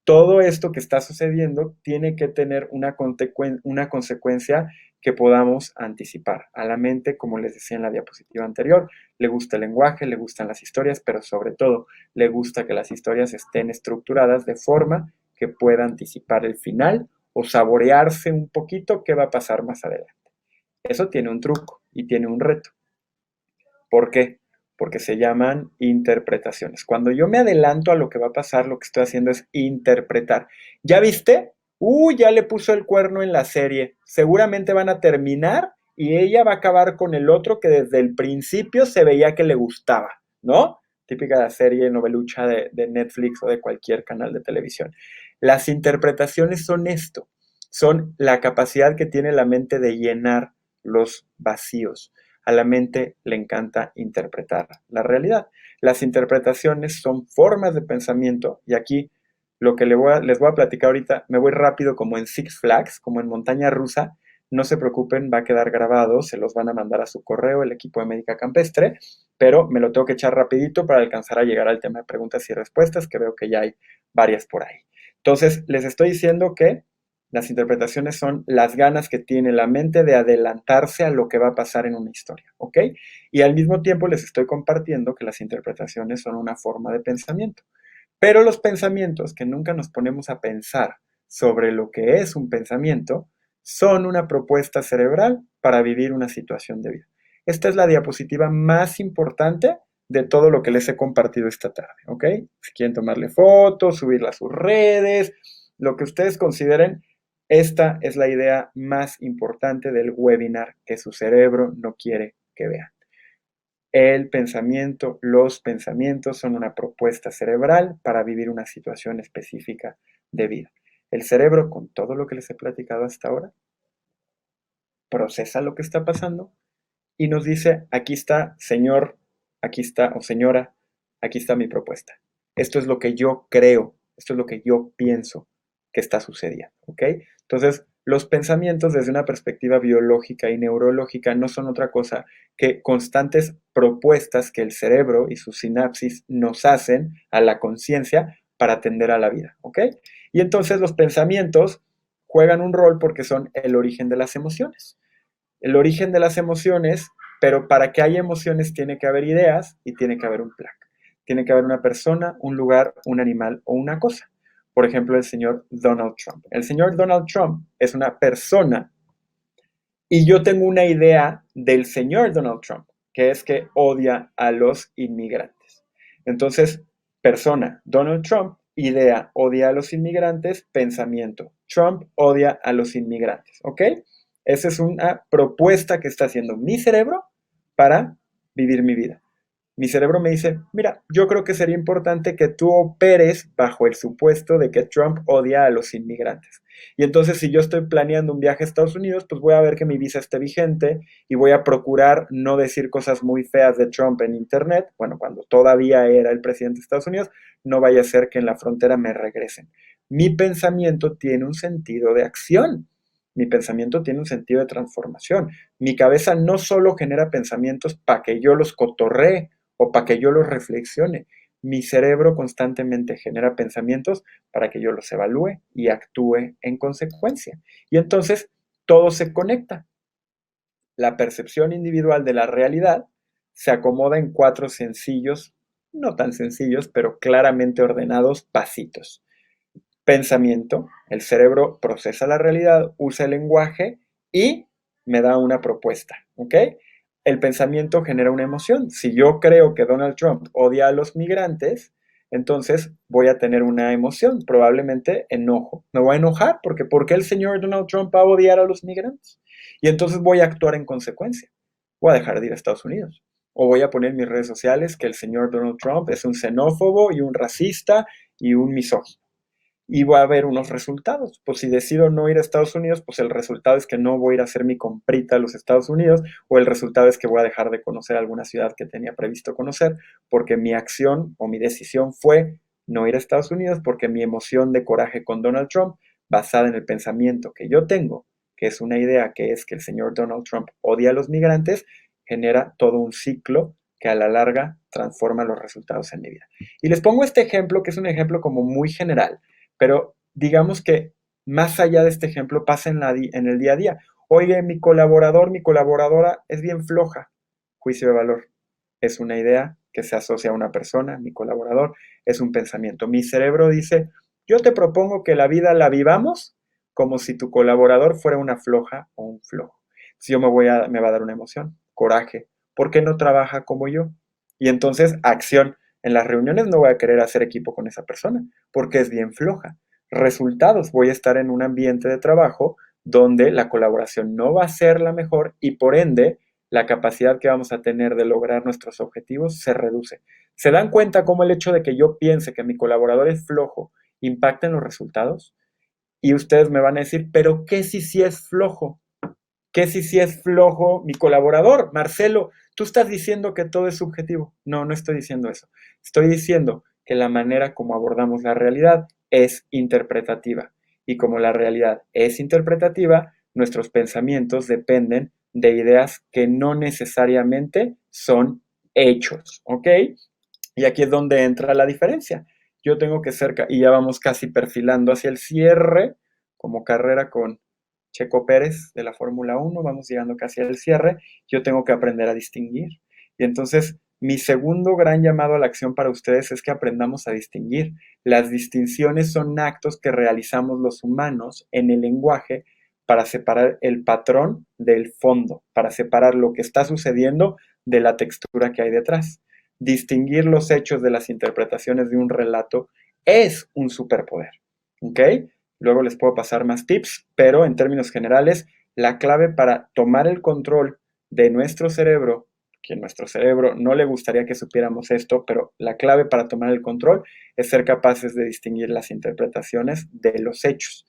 Todo esto que está sucediendo tiene que tener una consecuencia que podamos anticipar. A la mente, como les decía en la diapositiva anterior, le gusta el lenguaje, le gustan las historias, pero sobre todo le gusta que las historias estén estructuradas de forma que pueda anticipar el final o saborearse un poquito qué va a pasar más adelante. Eso tiene un truco y tiene un reto. ¿Por qué? Porque se llaman interpretaciones. Cuando yo me adelanto a lo que va a pasar, lo que estoy haciendo es interpretar. ¿Ya viste? Ya le puso el cuerno en la serie, seguramente van a terminar y ella va a acabar con el otro que desde el principio se veía que le gustaba, ¿no? Típica serie novelucha de Netflix o de cualquier canal de televisión. Las interpretaciones son esto, son la capacidad que tiene la mente de llenar los vacíos. A la mente le encanta interpretar la realidad. Las interpretaciones son formas de pensamiento y aquí lo que les voy a platicar ahorita, me voy rápido como en Six Flags, como en montaña rusa. No se preocupen, va a quedar grabado, se los van a mandar a su correo el equipo de Médica Campestre, pero me lo tengo que echar rapidito para alcanzar a llegar al tema de preguntas y respuestas, que veo que ya hay varias por ahí. Entonces, les estoy diciendo que las interpretaciones son las ganas que tiene la mente de adelantarse a lo que va a pasar en una historia, ¿ok? Y al mismo tiempo les estoy compartiendo que las interpretaciones son una forma de pensamiento. Pero los pensamientos que nunca nos ponemos a pensar sobre lo que es un pensamiento son una propuesta cerebral para vivir una situación de vida. Esta es la diapositiva más importante de todo lo que les he compartido esta tarde, ¿ok? Si quieren tomarle fotos, subirla a sus redes, lo que ustedes consideren, esta es la idea más importante del webinar que su cerebro no quiere que vean. El pensamiento, los pensamientos son una propuesta cerebral para vivir una situación específica de vida. El cerebro, con todo lo que les he platicado hasta ahora, procesa lo que está pasando y nos dice, aquí está, señor, aquí está, o señora, aquí está mi propuesta. Esto es lo que yo creo, esto es lo que yo pienso que está sucediendo, ¿ok? Entonces, los pensamientos desde una perspectiva biológica y neurológica no son otra cosa que constantes propuestas que el cerebro y sus sinapsis nos hacen a la conciencia para atender a la vida, ¿ok? Y entonces los pensamientos juegan un rol porque son el origen de las emociones. El origen de las emociones, pero para que haya emociones tiene que haber ideas y tiene que haber un plan. Tiene que haber una persona, un lugar, un animal o una cosa. Por ejemplo, el señor Donald Trump. El señor Donald Trump es una persona y yo tengo una idea del señor Donald Trump, que es que odia a los inmigrantes. Entonces, persona, Donald Trump, idea, odia a los inmigrantes, pensamiento, Trump odia a los inmigrantes, ¿ok? Esa es una propuesta que está haciendo mi cerebro para vivir mi vida. Mi cerebro me dice, mira, yo creo que sería importante que tú operes bajo el supuesto de que Trump odia a los inmigrantes. Y entonces si yo estoy planeando un viaje a Estados Unidos, pues voy a ver que mi visa esté vigente y voy a procurar no decir cosas muy feas de Trump en internet, bueno, cuando todavía era el presidente de Estados Unidos, no vaya a ser que en la frontera me regresen. Mi pensamiento tiene un sentido de acción. Mi pensamiento tiene un sentido de transformación. Mi cabeza no solo genera pensamientos para que yo los cotorree o para que yo los reflexione. Mi cerebro constantemente genera pensamientos para que yo los evalúe y actúe en consecuencia. Y entonces todo se conecta. La percepción individual de la realidad se acomoda en 4 sencillos, no tan sencillos, pero claramente ordenados pasitos. Pensamiento, el cerebro procesa la realidad, usa el lenguaje y me da una propuesta, ¿ok? El pensamiento genera una emoción. Si yo creo que Donald Trump odia a los migrantes, entonces voy a tener una emoción, probablemente enojo. Me voy a enojar porque ¿por qué el señor Donald Trump va a odiar a los migrantes? Y entonces voy a actuar en consecuencia. Voy a dejar de ir a Estados Unidos. O voy a poner en mis redes sociales que el señor Donald Trump es un xenófobo y un racista y un misógino. Y va a haber unos resultados. Pues si decido no ir a Estados Unidos, pues el resultado es que no voy a ir a hacer mi comprita a los Estados Unidos, o el resultado es que voy a dejar de conocer alguna ciudad que tenía previsto conocer, porque mi acción o mi decisión fue no ir a Estados Unidos, porque mi emoción de coraje con Donald Trump, basada en el pensamiento que yo tengo, que es una idea que es que el señor Donald Trump odia a los migrantes, genera todo un ciclo que a la larga transforma los resultados en mi vida. Y les pongo este ejemplo, que es un ejemplo como muy general, pero digamos que más allá de este ejemplo pasa en el día a día. Oye, mi colaborador, mi colaboradora es bien floja. Juicio de valor. Es una idea que se asocia a una persona, mi colaborador, es un pensamiento. Mi cerebro dice, yo te propongo que la vida la vivamos como si tu colaborador fuera una floja o un flojo. Si yo me va a dar una emoción, coraje. ¿Por qué no trabaja como yo? Y entonces, acción. En las reuniones no voy a querer hacer equipo con esa persona porque es bien floja. resultados. Voy a estar en un ambiente de trabajo donde la colaboración no va a ser la mejor y por ende la capacidad que vamos a tener de lograr nuestros objetivos se reduce. ¿Se dan cuenta cómo el hecho de que yo piense que mi colaborador es flojo impacta en los resultados? Y ustedes me van a decir, pero ¿qué si sí es flojo? ¿Qué si sí es flojo mi colaborador? Marcelo, tú estás diciendo que todo es subjetivo. No, no estoy diciendo eso. Estoy diciendo que la manera como abordamos la realidad es interpretativa. Y como la realidad es interpretativa, nuestros pensamientos dependen de ideas que no necesariamente son hechos, ¿ok? Y aquí es donde entra la diferencia. Yo tengo que ser, y ya vamos casi perfilando hacia el cierre, como carrera con Checo Pérez de la Fórmula 1, vamos llegando casi al cierre, yo tengo que aprender a distinguir. Y entonces, mi segundo gran llamado a la acción para ustedes es que aprendamos a distinguir. Las distinciones son actos que realizamos los humanos en el lenguaje para separar el patrón del fondo, para separar lo que está sucediendo de la textura que hay detrás. Distinguir los hechos de las interpretaciones de un relato es un superpoder. ¿Ok? Luego les puedo pasar más tips, pero en términos generales, la clave para tomar el control de nuestro cerebro, que a nuestro cerebro no le gustaría que supiéramos esto, pero la clave para tomar el control es ser capaces de distinguir las interpretaciones de los hechos.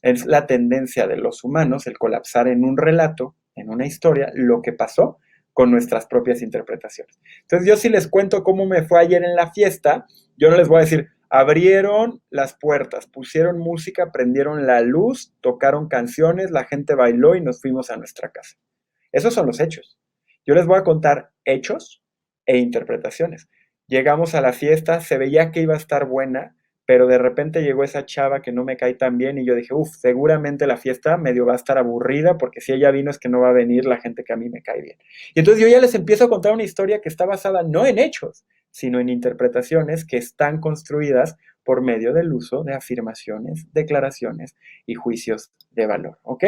Es la tendencia de los humanos el colapsar en un relato, en una historia, lo que pasó con nuestras propias interpretaciones. Entonces yo si les cuento cómo me fue ayer en la fiesta, yo no les voy a decir, abrieron las puertas, pusieron música, prendieron la luz, tocaron canciones, la gente bailó y nos fuimos a nuestra casa. Esos son los hechos. Yo les voy a contar hechos e interpretaciones. Llegamos a la fiesta, se veía que iba a estar buena, pero de repente llegó esa chava que no me cae tan bien y yo dije, seguramente la fiesta medio va a estar aburrida porque si ella vino es que no va a venir la gente que a mí me cae bien. Y entonces yo ya les empiezo a contar una historia que está basada no en hechos, sino en interpretaciones que están construidas por medio del uso de afirmaciones, declaraciones y juicios de valor, ¿ok?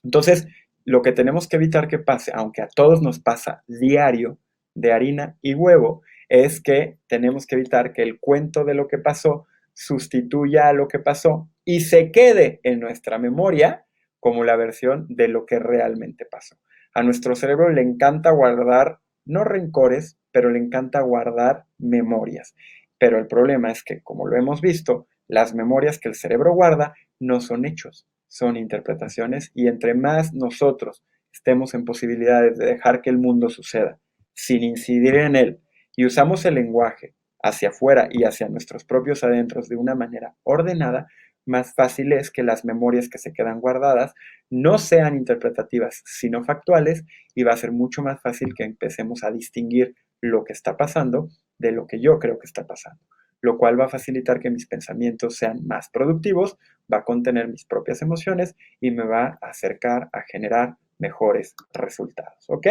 Entonces, lo que tenemos que evitar que pase, aunque a todos nos pasa diario, de harina y huevo, es que tenemos que evitar que el cuento de lo que pasó sustituya a lo que pasó y se quede en nuestra memoria como la versión de lo que realmente pasó. A nuestro cerebro le encanta guardar, no rencores, pero le encanta guardar memorias. Pero el problema es que, como lo hemos visto, las memorias que el cerebro guarda no son hechos, son interpretaciones y entre más nosotros estemos en posibilidades de dejar que el mundo suceda sin incidir en él y usamos el lenguaje hacia afuera y hacia nuestros propios adentros de una manera ordenada, más fácil es que las memorias que se quedan guardadas no sean interpretativas, sino factuales, y va a ser mucho más fácil que empecemos a distinguir lo que está pasando de lo que yo creo que está pasando, lo cual va a facilitar que mis pensamientos sean más productivos, va a contener mis propias emociones y me va a acercar a generar mejores resultados, ¿ok?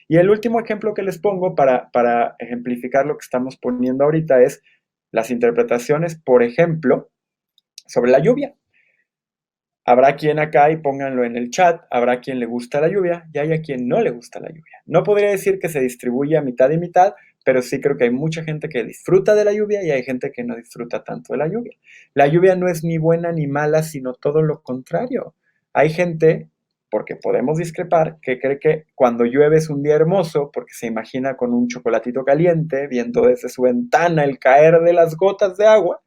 Y el último ejemplo que les pongo para ejemplificar lo que estamos poniendo ahorita es las interpretaciones, por ejemplo, sobre la lluvia. Habrá quien acá, y pónganlo en el chat, habrá quien le gusta la lluvia y hay a quien no le gusta la lluvia. No podría decir que se distribuye a mitad y mitad, pero sí creo que hay mucha gente que disfruta de la lluvia y hay gente que no disfruta tanto de la lluvia. La lluvia no es ni buena ni mala, sino todo lo contrario. Hay gente, porque podemos discrepar, que cree que cuando llueve es un día hermoso porque se imagina con un chocolatito caliente, viendo desde su ventana el caer de las gotas de agua.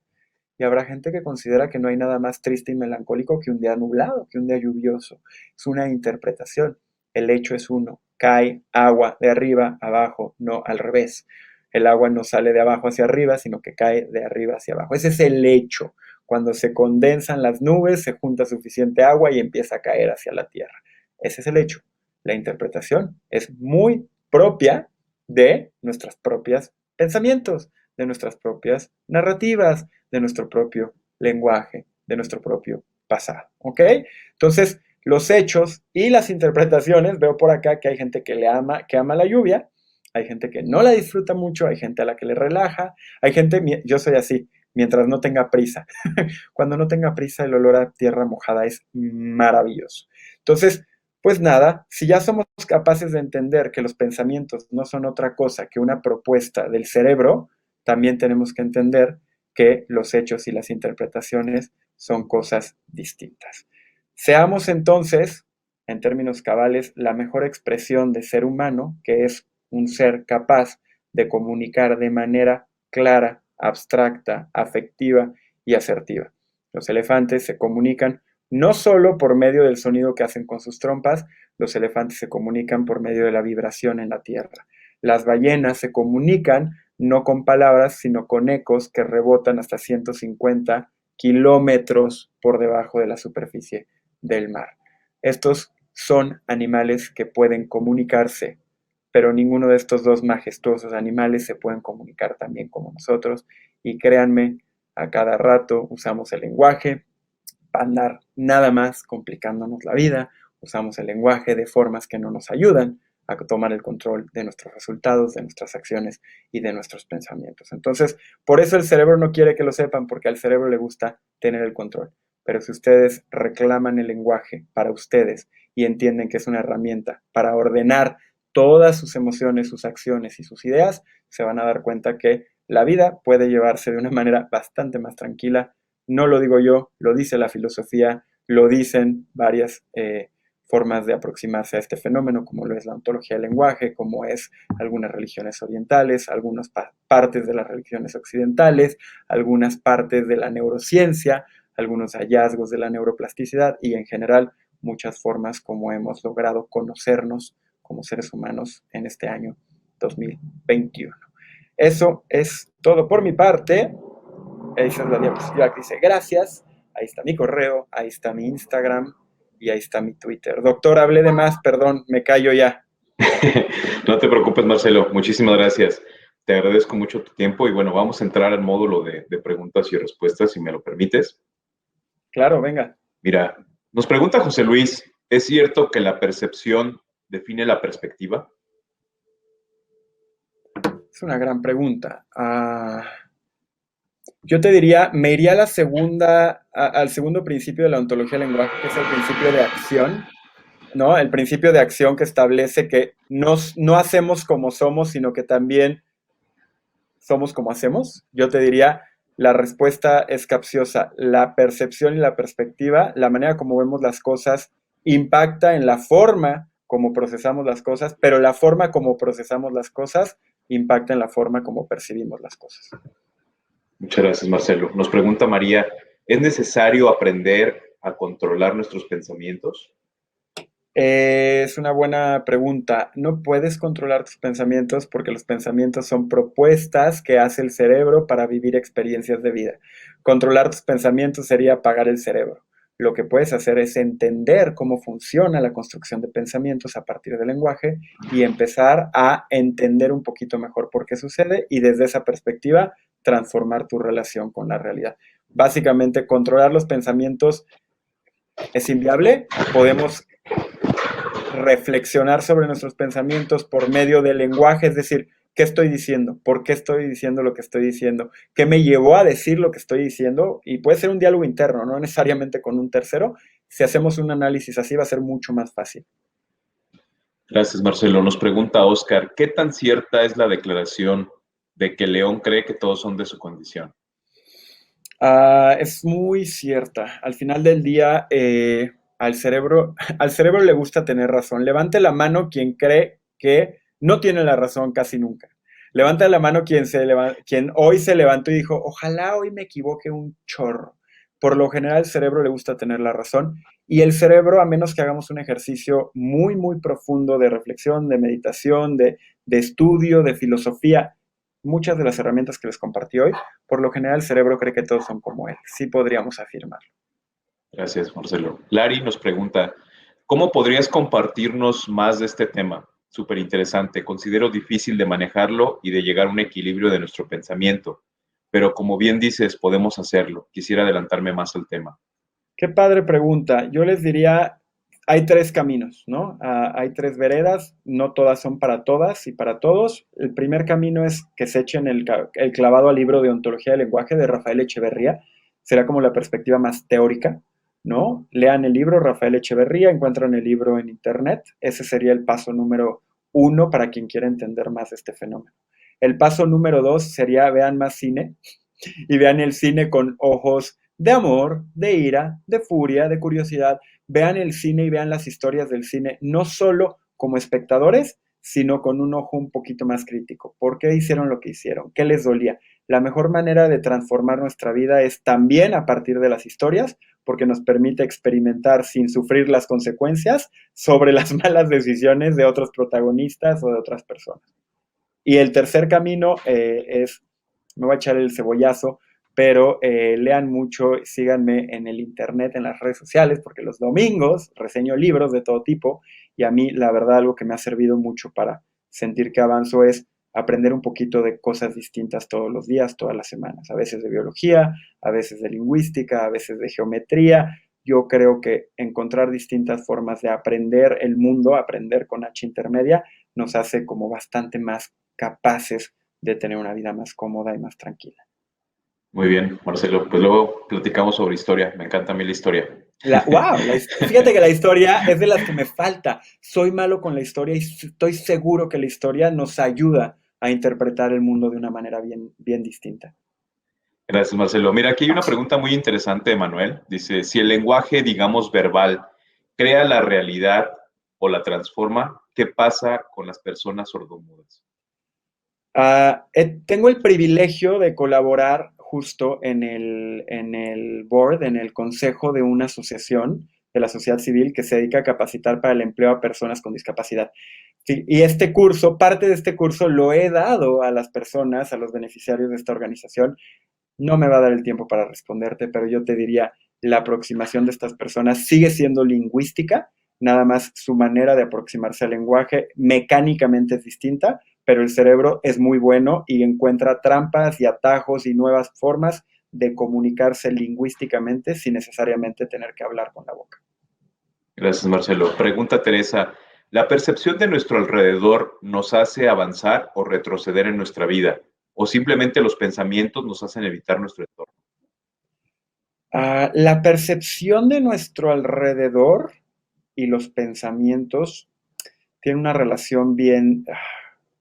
Y habrá gente que considera que no hay nada más triste y melancólico que un día nublado, que un día lluvioso. Es una interpretación. El hecho es uno. Cae agua de arriba, abajo, no al revés. El agua no sale de abajo hacia arriba, sino que cae de arriba hacia abajo. Ese es el hecho. Cuando se condensan las nubes, se junta suficiente agua y empieza a caer hacia la tierra. Ese es el hecho. La interpretación es muy propia de nuestros propios pensamientos, de nuestras propias narrativas, de nuestro propio lenguaje, de nuestro propio pasado, ¿ok? Entonces, los hechos y las interpretaciones, veo por acá que hay gente que ama la lluvia, hay gente que no la disfruta mucho, hay gente a la que le relaja, hay gente, yo soy así, mientras no tenga prisa. Cuando no tenga prisa, el olor a tierra mojada es maravilloso. Entonces, pues nada, si ya somos capaces de entender que los pensamientos no son otra cosa que una propuesta del cerebro, también tenemos que entender que los hechos y las interpretaciones son cosas distintas. Seamos entonces, en términos cabales, la mejor expresión de ser humano, que es un ser capaz de comunicar de manera clara, abstracta, afectiva y asertiva. Los elefantes se comunican no solo por medio del sonido que hacen con sus trompas, los elefantes se comunican por medio de la vibración en la tierra. Las ballenas se comunican no con palabras, sino con ecos que rebotan hasta 150 kilómetros por debajo de la superficie del mar. Estos son animales que pueden comunicarse, pero ninguno de estos dos majestuosos animales se pueden comunicar también como nosotros. Y créanme, a cada rato usamos el lenguaje para andar nada más complicándonos la vida, usamos el lenguaje de formas que no nos ayudan a tomar el control de nuestros resultados, de nuestras acciones y de nuestros pensamientos. Entonces, por eso el cerebro no quiere que lo sepan, porque al cerebro le gusta tener el control. Pero si ustedes reclaman el lenguaje para ustedes y entienden que es una herramienta para ordenar todas sus emociones, sus acciones y sus ideas, se van a dar cuenta que la vida puede llevarse de una manera bastante más tranquila. No lo digo yo, lo dice la filosofía, lo dicen varias formas de aproximarse a este fenómeno, como lo es la ontología del lenguaje, como es algunas religiones orientales, algunas partes de las religiones occidentales, algunas partes de la neurociencia, algunos hallazgos de la neuroplasticidad y en general muchas formas como hemos logrado conocernos como seres humanos en este año 2021. Eso es todo por mi parte. Esa es la diapositiva que dice gracias. Ahí está mi correo, ahí está mi Instagram y ahí está mi Twitter. Doctor, hablé de más, perdón, me callo ya. No te preocupes, Marcelo. Muchísimas gracias. Te agradezco mucho tu tiempo y bueno, vamos a entrar al módulo de preguntas y respuestas, si me lo permites. Claro, venga. Mira, nos pregunta José Luis, ¿es cierto que la percepción define la perspectiva? Es una gran pregunta. Yo te diría, me iría a al segundo principio de la ontología del lenguaje, que es el principio de acción, ¿no? El principio de acción que establece que no hacemos como somos, sino que también somos como hacemos. Yo te diría, la respuesta es capciosa. La percepción y la perspectiva, la manera como vemos las cosas, impacta en la forma como procesamos las cosas, pero la forma como procesamos las cosas impacta en la forma como percibimos las cosas. Muchas gracias, Marcelo. Nos pregunta María, ¿es necesario aprender a controlar nuestros pensamientos? Es una buena pregunta. No puedes controlar tus pensamientos porque los pensamientos son propuestas que hace el cerebro para vivir experiencias de vida. Controlar tus pensamientos sería apagar el cerebro. Lo que puedes hacer es entender cómo funciona la construcción de pensamientos a partir del lenguaje y empezar a entender un poquito mejor por qué sucede y desde esa perspectiva transformar tu relación con la realidad. Básicamente, controlar los pensamientos es inviable. Podemos reflexionar sobre nuestros pensamientos por medio del lenguaje, es decir, ¿qué estoy diciendo? ¿Por qué estoy diciendo lo que estoy diciendo? ¿Qué me llevó a decir lo que estoy diciendo? Y puede ser un diálogo interno, no necesariamente con un tercero. Si hacemos un análisis así va a ser mucho más fácil. Gracias, Marcelo. Nos pregunta Oscar, ¿qué tan cierta es la declaración de que León cree que todos son de su condición? Es muy cierta. Al final del día, al cerebro le gusta tener razón. Levante la mano quien cree que no tiene la razón casi nunca. Levanta la mano quien hoy se levantó y dijo, ojalá hoy me equivoque un chorro. Por lo general, al cerebro le gusta tener la razón. Y el cerebro, a menos que hagamos un ejercicio muy, muy profundo de reflexión, de meditación, de estudio, de filosofía, muchas de las herramientas que les compartí hoy, por lo general el cerebro cree que todos son como él. Sí podríamos afirmarlo. Gracias, Marcelo. Lari nos pregunta, ¿cómo podrías compartirnos más de este tema? Súper interesante. Considero difícil de manejarlo y de llegar a un equilibrio de nuestro pensamiento, pero como bien dices, podemos hacerlo. Quisiera adelantarme más al tema. Qué padre pregunta. Yo les diría, hay tres caminos, ¿no? Hay tres veredas, no todas son para todas y para todos. El primer camino es que se echen el clavado al libro de Ontología del Lenguaje de Rafael Echeverría. Será como la perspectiva más teórica, ¿no? Lean el libro, Rafael Echeverría, encuentran el libro en internet. Ese sería el paso número 1 para quien quiera entender más de este fenómeno. El paso número 2 sería vean más cine y vean el cine con ojos de amor, de ira, de furia, de curiosidad. Vean el cine y vean las historias del cine, no solo como espectadores, sino con un ojo un poquito más crítico. ¿Por qué hicieron lo que hicieron? ¿Qué les dolía? La mejor manera de transformar nuestra vida es también a partir de las historias, porque nos permite experimentar sin sufrir las consecuencias sobre las malas decisiones de otros protagonistas o de otras personas. Y el tercer camino es, me voy a echar el cebollazo, pero lean mucho, síganme en el internet, en las redes sociales, porque los domingos reseño libros de todo tipo y a mí la verdad algo que me ha servido mucho para sentir que avanzo es aprender un poquito de cosas distintas todos los días, todas las semanas, a veces de biología, a veces de lingüística, a veces de geometría. Yo creo que encontrar distintas formas de aprender el mundo, aprender con H intermedia, nos hace como bastante más capaces de tener una vida más cómoda y más tranquila. Muy bien, Marcelo. Pues luego platicamos sobre historia. Me encanta a mí la historia. Fíjate que la historia es de las que me falta. Soy malo con la historia y estoy seguro que la historia nos ayuda a interpretar el mundo de una manera bien, bien distinta. Gracias, Marcelo. Mira, aquí hay una pregunta muy interesante de Manuel. Dice, si el lenguaje, digamos, verbal, crea la realidad o la transforma, ¿qué pasa con las personas sordomudas? Tengo el privilegio de colaborar justo en el board, en el consejo de una asociación de la sociedad civil que se dedica a capacitar para el empleo a personas con discapacidad. Sí, y este curso, parte de este curso lo he dado a las personas, a los beneficiarios de esta organización. No me va a dar el tiempo para responderte, pero yo te diría, la aproximación de estas personas sigue siendo lingüística, nada más su manera de aproximarse al lenguaje mecánicamente es distinta, pero el cerebro es muy bueno y encuentra trampas y atajos y nuevas formas de comunicarse lingüísticamente sin necesariamente tener que hablar con la boca. Gracias, Marcelo. Pregunta Teresa, ¿la percepción de nuestro alrededor nos hace avanzar o retroceder en nuestra vida? ¿O simplemente los pensamientos nos hacen evitar nuestro entorno? La percepción de nuestro alrededor y los pensamientos tienen una relación bien,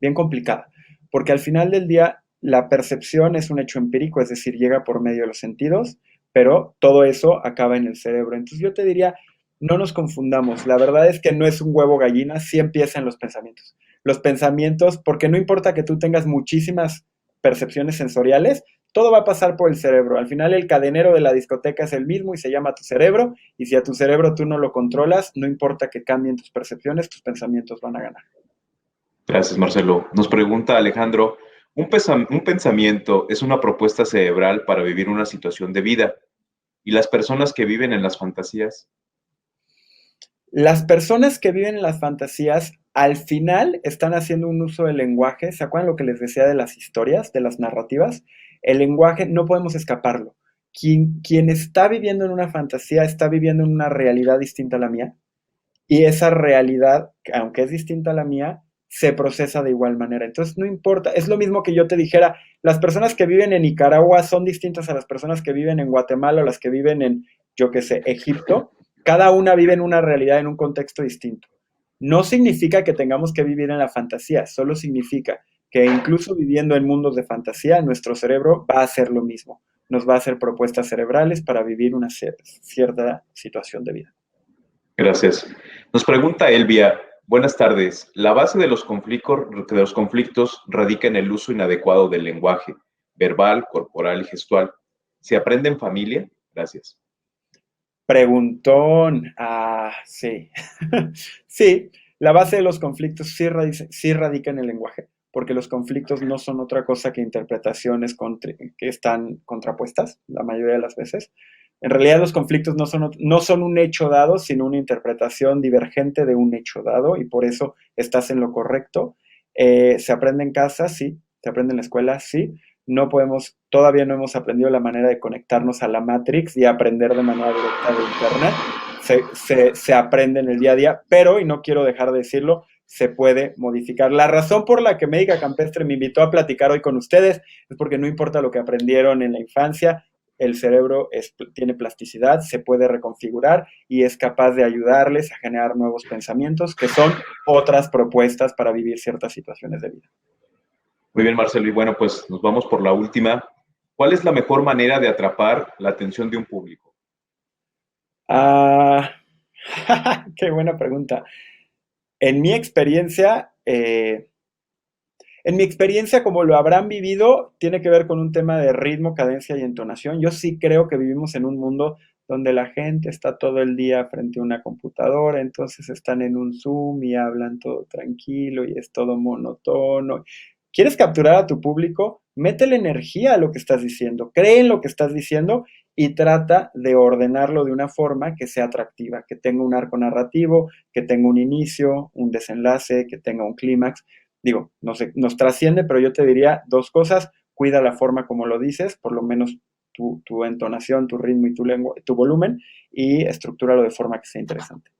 bien complicada, porque al final del día la percepción es un hecho empírico, es decir, llega por medio de los sentidos, pero todo eso acaba en el cerebro. Entonces yo te diría, no nos confundamos, la verdad es que no es un huevo gallina, sí empieza en los pensamientos. Los pensamientos, porque no importa que tú tengas muchísimas percepciones sensoriales, todo va a pasar por el cerebro. Al final el cadenero de la discoteca es el mismo y se llama tu cerebro, y si a tu cerebro tú no lo controlas, no importa que cambien tus percepciones, tus pensamientos van a ganar. Gracias, Marcelo. Nos pregunta Alejandro, ¿un pensamiento es una propuesta cerebral para vivir una situación de vida? ¿Y las personas que viven en las fantasías? Las personas que viven en las fantasías al final están haciendo un uso del lenguaje. ¿Se acuerdan lo que les decía de las historias, de las narrativas? El lenguaje no podemos escaparlo. Quien está viviendo en una fantasía está viviendo en una realidad distinta a la mía. Y esa realidad, aunque es distinta a la mía, se procesa de igual manera. Entonces, no importa. Es lo mismo que yo te dijera, las personas que viven en Nicaragua son distintas a las personas que viven en Guatemala o las que viven en, yo qué sé, Egipto. Cada una vive en una realidad, en un contexto distinto. No significa que tengamos que vivir en la fantasía, solo significa que incluso viviendo en mundos de fantasía, nuestro cerebro va a hacer lo mismo. Nos va a hacer propuestas cerebrales para vivir una cierta situación de vida. Gracias. Nos pregunta Elvia, buenas tardes. La base de los conflictos radica en el uso inadecuado del lenguaje, verbal, corporal y gestual. ¿Se aprende en familia? Gracias. Preguntón. Sí. Sí, la base de los conflictos sí radica en el lenguaje, porque los conflictos no son otra cosa que interpretaciones que están contrapuestas la mayoría de las veces. En realidad los conflictos no son un hecho dado, sino una interpretación divergente de un hecho dado y por eso estás en lo correcto. ¿Se aprende en casa? Sí. ¿Se aprende en la escuela? Sí. Todavía no hemos aprendido la manera de conectarnos a la Matrix y aprender de manera directa de Internet. Se aprende en el día a día, pero, y no quiero dejar de decirlo, se puede modificar. La razón por la que Médica Campestre me invitó a platicar hoy con ustedes es porque no importa lo que aprendieron en la infancia, el cerebro tiene plasticidad, se puede reconfigurar y es capaz de ayudarles a generar nuevos pensamientos que son otras propuestas para vivir ciertas situaciones de vida. Muy bien, Marcelo. Y bueno, pues nos vamos por la última. ¿Cuál es la mejor manera de atrapar la atención de un público? Ah, qué buena pregunta. En mi experiencia, como lo habrán vivido, tiene que ver con un tema de ritmo, cadencia y entonación. Yo sí creo que vivimos en un mundo donde la gente está todo el día frente a una computadora, entonces están en un Zoom y hablan todo tranquilo y es todo monótono. ¿Quieres capturar a tu público? Métele energía a lo que estás diciendo, cree en lo que estás diciendo y trata de ordenarlo de una forma que sea atractiva, que tenga un arco narrativo, que tenga un inicio, un desenlace, que tenga un clímax. Digo, no sé, nos trasciende, pero yo te diría dos cosas: cuida la forma como lo dices, por lo menos tu entonación, tu ritmo y tu volumen, y estructúralo de forma que sea interesante.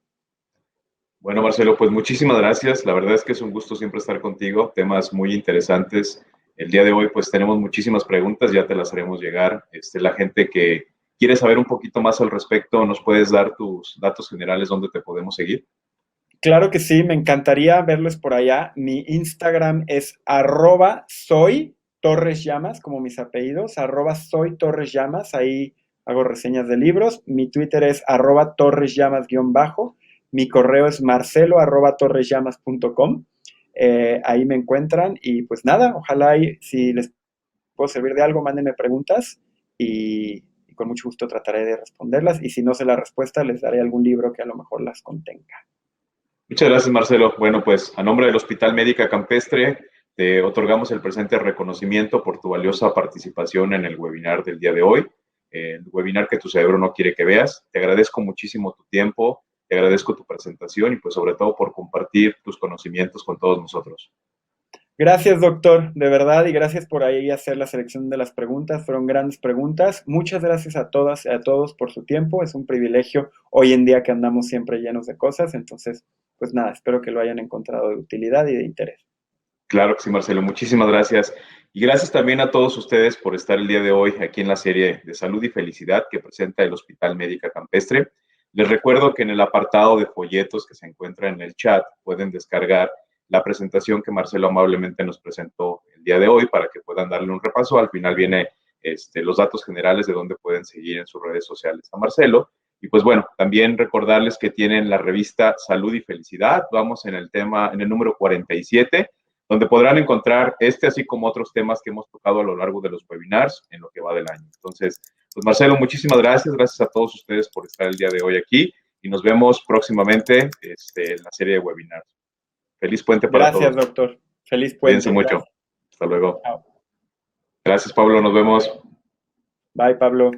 Bueno, Marcelo, pues muchísimas gracias. La verdad es que es un gusto siempre estar contigo. Temas muy interesantes. El día de hoy, pues tenemos muchísimas preguntas, ya te las haremos llegar. La gente que quiere saber un poquito más al respecto, ¿nos puedes dar tus datos generales donde te podemos seguir? Claro que sí, me encantaría verlos por allá. Mi Instagram es soy Torres Llamas, como mis apellidos, soy Torres Llamas. Ahí hago reseñas de libros. Mi Twitter es Torres Llamas-bajo. Mi correo es marcelo torresllamas.com. Ahí me encuentran y pues nada, ojalá si les puedo servir de algo, mándenme preguntas y con mucho gusto trataré de responderlas. Y si no sé la respuesta, les daré algún libro que a lo mejor las contenga. Muchas gracias, Marcelo. Bueno, pues a nombre del Hospital Médica Campestre, te otorgamos el presente reconocimiento por tu valiosa participación en el webinar del día de hoy, el webinar que tu cerebro no quiere que veas. Te agradezco muchísimo tu tiempo, te agradezco tu presentación y pues sobre todo por compartir tus conocimientos con todos nosotros. Gracias, doctor, de verdad, y gracias por ahí hacer la selección de las preguntas. Fueron grandes preguntas. Muchas gracias a todas y a todos por su tiempo. Es un privilegio hoy en día que andamos siempre llenos de cosas. Entonces, pues nada, espero que lo hayan encontrado de utilidad y de interés. Claro que sí, Marcelo. Muchísimas gracias. Y gracias también a todos ustedes por estar el día de hoy aquí en la serie de Salud y Felicidad que presenta el Hospital Médica Campestre. Les recuerdo que en el apartado de folletos que se encuentra en el chat pueden descargar la presentación que Marcelo amablemente nos presentó el día de hoy para que puedan darle un repaso. Al final viene los datos generales de dónde pueden seguir en sus redes sociales a Marcelo. Y pues bueno, también recordarles que tienen la revista Salud y Felicidad. Vamos en el número 47, donde podrán encontrar así como otros temas que hemos tocado a lo largo de los webinars en lo que va del año. Entonces, pues Marcelo, muchísimas gracias. Gracias a todos ustedes por estar el día de hoy aquí y nos vemos próximamente en la serie de webinars. Feliz puente para todos. Gracias, doctor. Feliz Cuídense puente. mucho. Gracias. Hasta luego. Chao. Gracias, Pablo. Nos vemos. Bye, Pablo.